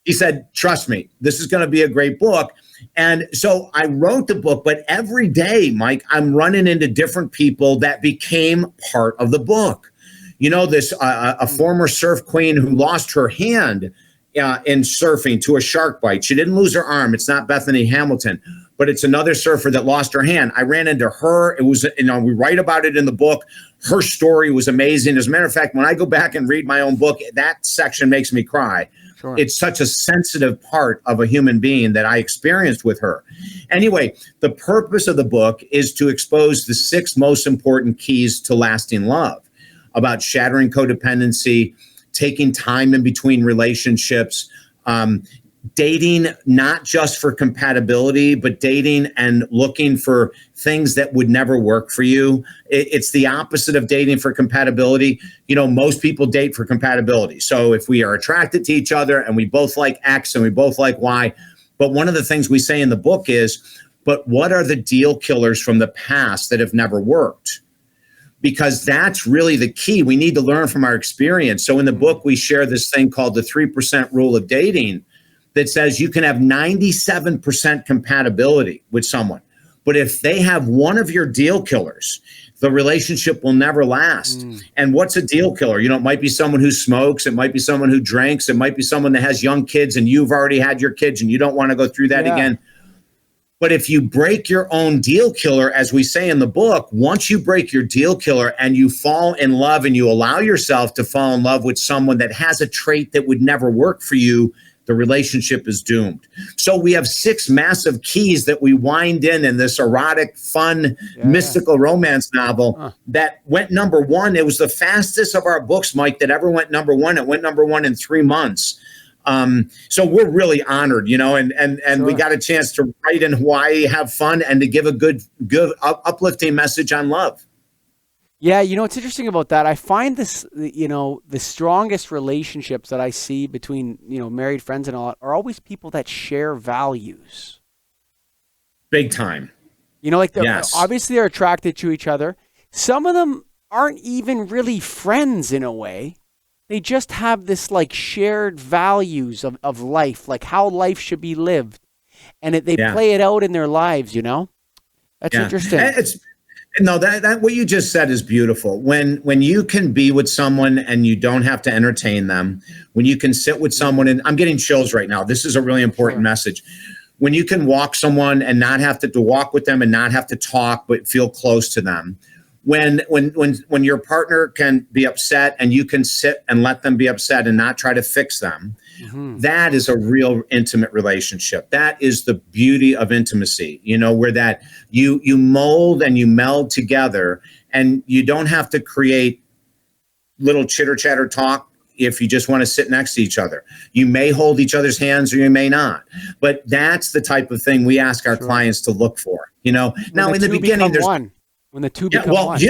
he said, trust me, this is going to be a great book. And so I wrote the book, but every day, Mike, I'm running into different people that became part of the book. You know, this a former surf queen who lost her hand in surfing to a shark bite. She didn't lose her arm. It's not Bethany Hamilton, but it's another surfer that lost her hand. I ran into her. It was, you know, we write about it in the book. Her story was amazing. As a matter of fact, when I go back and read my own book, that section makes me cry. Sure. It's such a sensitive part of a human being that I experienced with her. Anyway, the purpose of the book is to expose the 6 most important keys to lasting love, about shattering codependency, taking time in between relationships, dating not just for compatibility, but dating and looking for things that would never work for you. It's the opposite of dating for compatibility. You know, most people date for compatibility. So if we are attracted to each other and we both like X and we both like Y, but one of the things we say in the book is, but what are the deal killers from the past that have never worked? Because that's really the key. We need to learn from our experience. So in the book, we share this thing called the 3% rule of dating that says you can have 97% compatibility with someone. But if they have one of your deal killers, the relationship will never last. And what's a deal killer? You know, it might be someone who smokes. It might be someone who drinks. It might be someone that has young kids and you've already had your kids and you don't want to go through that again. But if you break your own deal killer, as we say in the book, once you break your deal killer and you fall in love and you allow yourself to fall in love with someone that has a trait that would never work for you, the relationship is doomed. So we have 6 massive keys that we wind in this erotic, fun, mystical romance novel that went number 1. It was the fastest of our books, Mike, that ever went number 1. It went number 1 in 3 months. So we're really honored, you know, and we got a chance to write in Hawaii, have fun, and to give a good uplifting message on love. Yeah, you know, what's interesting about that, I find this, you know, the strongest relationships that I see between, you know, married friends and all are always people that share values. Big time. You know, like obviously they're attracted to each other. Some of them aren't even really friends in a way. They just have this like shared values of life, like how life should be lived. And they play it out in their lives, you know? That's interesting. No, that what you just said is beautiful. When you can be with someone and you don't have to entertain them, when you can sit with someone, and I'm getting chills right now. This is a really important message. When you can walk someone and not have to walk with them and not have to talk, but feel close to them. When your partner can be upset and you can sit and let them be upset and not try to fix them, that is a real intimate relationship. That is the beauty of intimacy, you know, where that you mold and you meld together and you don't have to create little chitter chatter talk if you just want to sit next to each other. You may hold each other's hands or you may not, but that's the type of thing we ask our clients to look for, you know. Now in the beginning, there's one. When the two become one.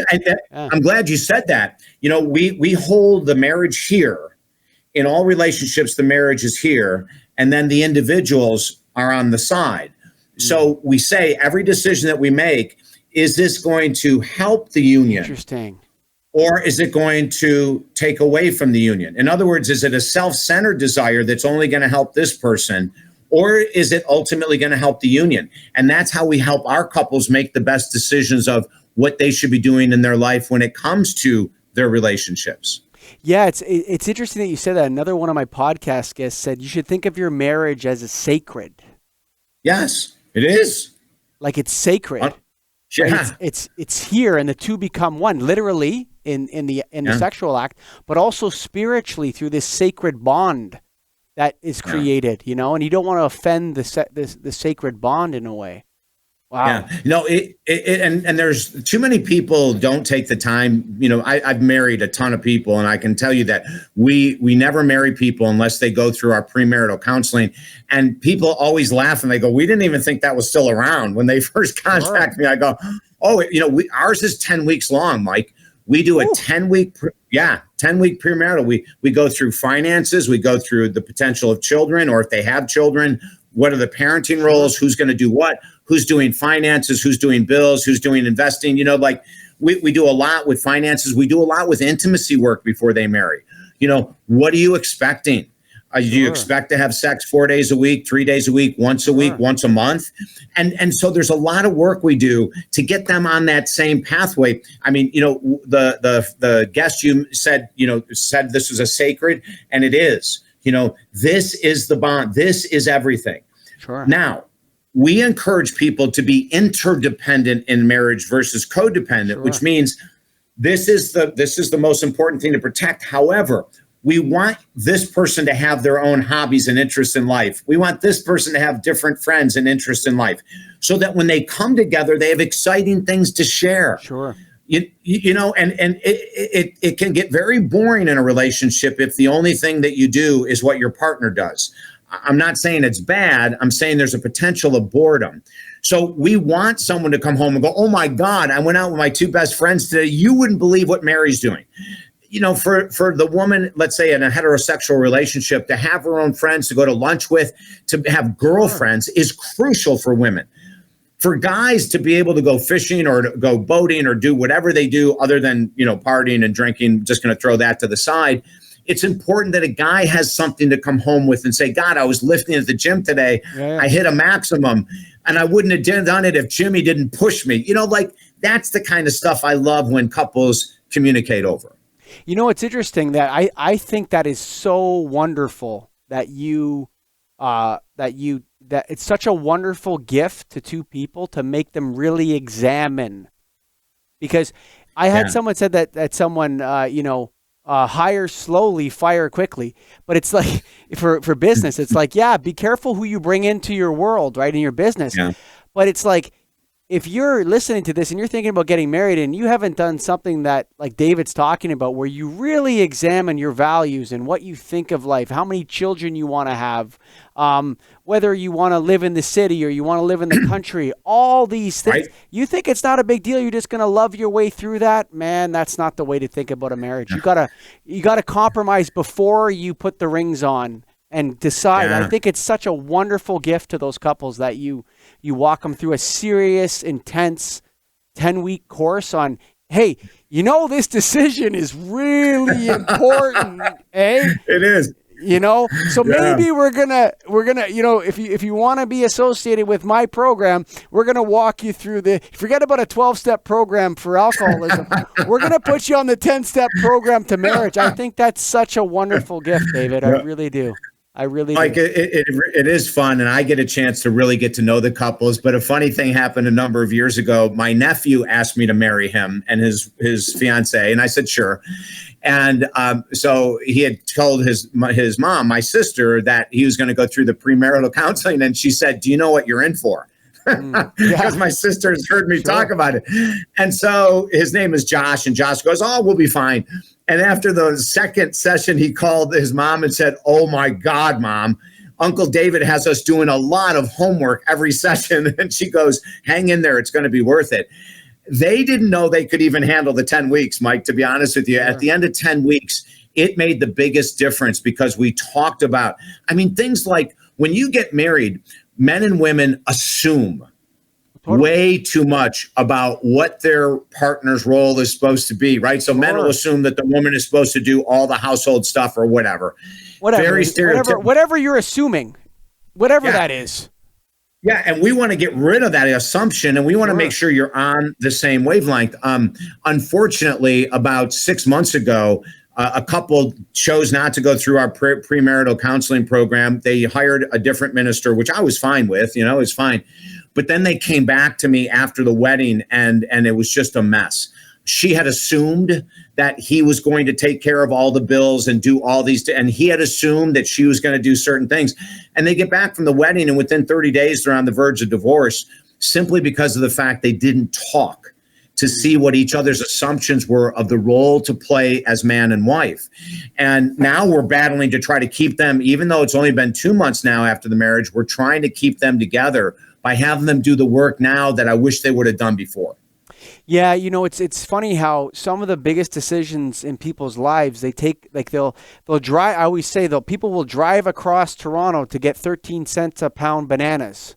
I'm glad you said that. You know, we hold the marriage here. In all relationships, the marriage is here, and then the individuals are on the side. So we say every decision that we make, is this going to help the union? Interesting. Or is it going to take away from the union? In other words, is it a self-centered desire that's only going to help this person? Or is it ultimately going to help the union? And that's how we help our couples make the best decisions of what they should be doing in their life when it comes to their relationships. Yeah, it's interesting that you said that. Another one of my podcast guests said you should think of your marriage as a sacred. Yes, it is. Like it's sacred. Yeah. Right? It's here, and the two become one, literally in the sexual act, but also spiritually through this sacred bond that is created. You know, and you don't want to offend the sacred bond in a way. Wow. Yeah. No, and there's too many people don't take the time. You know, I've married a ton of people, and I can tell you that we never marry people unless they go through our premarital counseling. And people always laugh and they go, "We didn't even think that was still around." When they first contact me, I go, "Oh, you know, ours is 10 weeks long, Mike. We do a 10-week, 10-week premarital. We go through finances, we go through the potential of children, or if they have children, what are the parenting roles? Who's going to do what? Who's doing finances? Who's doing bills? Who's doing investing? You know, like we do a lot with finances. We do a lot with intimacy work before they marry. You know, what are you expecting? Do you expect to have sex 4 days a week, 3 days a week, once a week, once a month? And so there's a lot of work we do to get them on that same pathway. I mean, you know, the guest you said this is a sacred, and it is. You know, this is the bond. This is everything. Sure. Now, we encourage people to be interdependent in marriage versus codependent, which means this is the most important thing to protect. However, we want this person to have their own hobbies and interests in life. We want this person to have different friends and interests in life, so that when they come together, they have exciting things to share. Sure. You know, and it can get very boring in a relationship if the only thing that you do is what your partner does. I'm not saying it's bad. I'm saying there's a potential of boredom. So we want someone to come home and go, "Oh my God, I went out with my 2 best friends today. You wouldn't believe what Mary's doing." You know, for the woman, let's say in a heterosexual relationship, to have her own friends to go to lunch with, to have girlfriends is crucial for women. for guys to be able to go fishing or to go boating or do whatever they do other than, partying and drinking, just going to throw that to the side. It's important that a guy has something to come home with and say, God, I was lifting at the gym today. Yeah. I hit a maximum and I wouldn't have done it if Jimmy didn't push me. That's the kind of stuff I love when couples communicate over. It's interesting that I think that is so wonderful that that it's such a wonderful gift to two people to make them really examine. Because I had someone said that someone, hire slowly, fire quickly. But it's like for business, it's like, be careful who you bring into your world, right, in your business. Yeah. But it's like, if you're listening to this and you're thinking about getting married and you haven't done something that like David's talking about, where you really examine your values and what you think of life, how many children you want to have, whether you want to live in the city or you want to live in the country, all these things, right. You think it's not a big deal. You're just going to love your way through that. Man, that's not the way to think about a marriage. You gotta compromise before you put the rings on and decide. Yeah. I think it's such a wonderful gift to those couples that you walk them through a serious, intense 10-week course on, hey, this decision is really important, eh? It is. So maybe we're gonna, if you want to be associated with my program, we're gonna walk you through forget about a 12-step program for alcoholism. We're gonna put you on the 10-step program to marriage. I think that's such a wonderful gift, David. I really do. Like it is fun, and I get a chance to really get to know the couples. But a funny thing happened a number of years ago. My nephew asked me to marry him and his fiance, and I said sure. And so he had told his mom, my sister, that he was going to go through the premarital counseling, and she said, "Do you know what you're in for?" Because my sister's heard me talk about it. And so his name is Josh, and Josh goes, "Oh, we'll be fine." And after the second session, he called his mom and said, "Oh my God, Mom, Uncle David has us doing a lot of homework every session." And she goes, "Hang in there. It's going to be worth it." They didn't know they could even handle the 10 weeks, Mike, to be honest with you. Sure. At the end of 10 weeks, it made the biggest difference because we talked about, things like when you get married, men and women assume way too much about what their partner's role is supposed to be, right? So men will assume that the woman is supposed to do all the household stuff or whatever. Very stereotypical. Whatever you're assuming, whatever that is. Yeah, and we want to get rid of that assumption, and we want to make sure you're on the same wavelength. Unfortunately, about 6 months ago, a couple chose not to go through our premarital counseling program. They hired a different minister, which I was fine with, it's fine. But then they came back to me after the wedding, and it was just a mess. She had assumed that he was going to take care of all the bills and do all these, and he had assumed that she was going to do certain things. And they get back from the wedding, and within 30 days, they're on the verge of divorce simply because of the fact they didn't talk to see what each other's assumptions were of the role to play as man and wife. And now we're battling to try to keep them, even though it's only been 2 months now after the marriage, we're trying to keep them together by having them do the work now that I wish they would have done before. Yeah, it's funny how some of the biggest decisions in people's lives, they take, like they'll drive, I always say people will drive across Toronto to get 13 cents a pound bananas.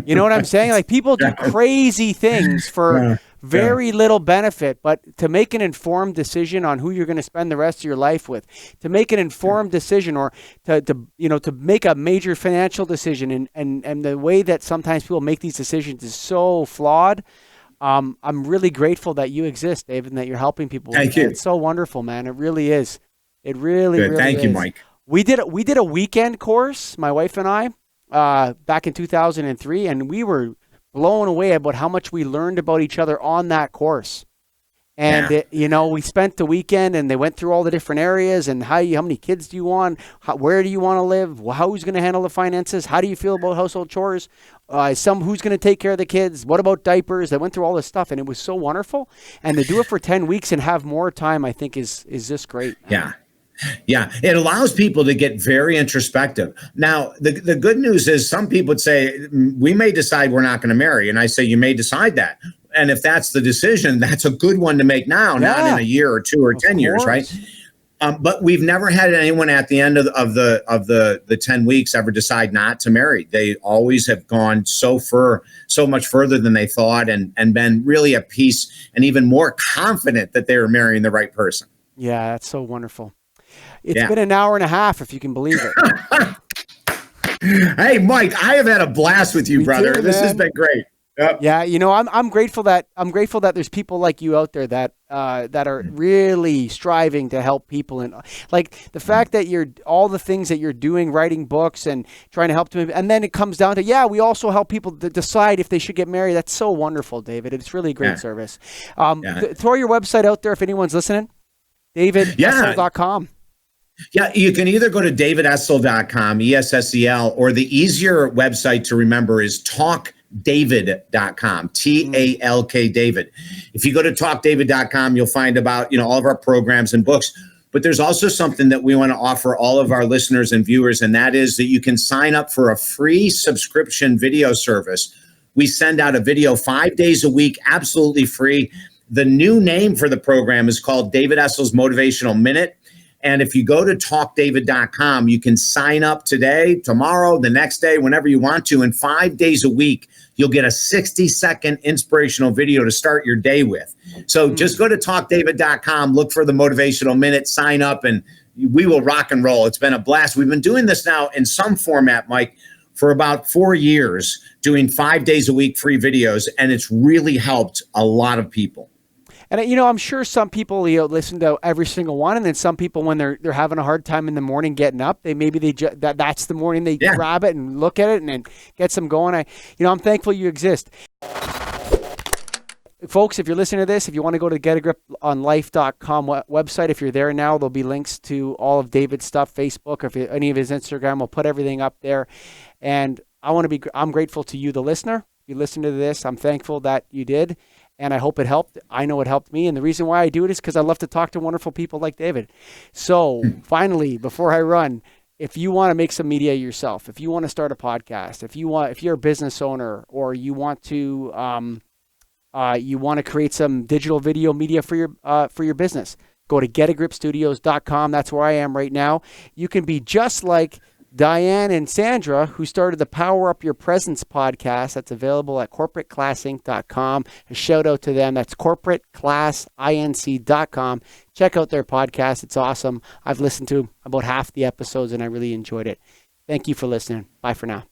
You know what I'm saying? Like people do crazy things for very little benefit, but to make an informed decision on who you're going to spend the rest of your life with, to make an informed decision, or to make a major financial decision, and the way that sometimes people make these decisions is so flawed. I'm really grateful that you exist, David, and that you're helping people. Thank you. It's so wonderful, man. It really is. It really is. Thank you, Mike. We did a weekend course, my wife and I, back in 2003, and we were blown away about how much we learned about each other on that course. And we spent the weekend, and they went through all the different areas, and how many kids do you want? Where do you want to live? Who's going to handle the finances? How do you feel about household chores? Who's going to take care of the kids? What about diapers? They went through all this stuff, and it was so wonderful. And to do it for 10 weeks and have more time, I think is just great. Yeah. Yeah, it allows people to get very introspective. Now, the good news is some people would say, we may decide we're not going to marry. And I say, you may decide that. And if that's the decision, that's a good one to make now, not in a year or 2 or 10 years, right? But we've never had anyone at the end of the 10 weeks ever decide not to marry. They always have gone so much further than they thought, and been really at peace and even more confident that they were marrying the right person. Yeah, that's so wonderful. It's been an hour and a half, if you can believe it. Hey, Mike, I have had a blast with you, brother. This has been great. Yep. Yeah, I'm grateful that there's people like you out there that are really striving to help people, and like the fact that all the things that you're doing, writing books and trying to help them, and then it comes down to we also help people to decide if they should get married. That's so wonderful, David. It's really a great service. Throw your website out there if anyone's listening. DavidEssel.com. Yeah, you can either go to davidessel.com, ESSEL, or the easier website to remember is talkdavid.com, TALK David. If you go to talkdavid.com, you'll find about, all of our programs and books. But there's also something that we want to offer all of our listeners and viewers, and that is that you can sign up for a free subscription video service. We send out a video 5 days a week, absolutely free. The new name for the program is called David Essel's Motivational Minute. And if you go to talkdavid.com, you can sign up today, tomorrow, the next day, whenever you want to. And 5 days a week, you'll get a 60-second inspirational video to start your day with. So just go to talkdavid.com, look for the Motivational Minute, sign up, and we will rock and roll. It's been a blast. We've been doing this now in some format, Mike, for about 4 years, doing 5 days a week free videos, and it's really helped a lot of people. And I'm sure some people listen to every single one, and then some people, when they're having a hard time in the morning getting up, that's the morning they grab it and look at it and get some going. I'm thankful you exist. Folks, if you're listening to this, if you want to go to the getagriponlife.com website, if you're there now, there'll be links to all of David's stuff, Facebook, or any of his Instagram. We'll put everything up there. And I'm grateful to you, the listener. You listen to this. I'm thankful that you did. And I hope it helped. I know it helped me. And the reason why I do it is because I love to talk to wonderful people like David. So finally, before I run, if you want to make some media yourself, if you want to start a podcast, if you're a business owner, or you want to create some digital video media for your business, go to getagripstudios.com. That's where I am right now. You can be just like Diane and Sandra, who started the Power Up Your Presence podcast. That's available at corporateclassinc.com. A shout out to them. That's corporateclassinc.com. Check out their podcast. It's awesome. I've listened to about half the episodes and I really enjoyed it. Thank you for listening. Bye for now.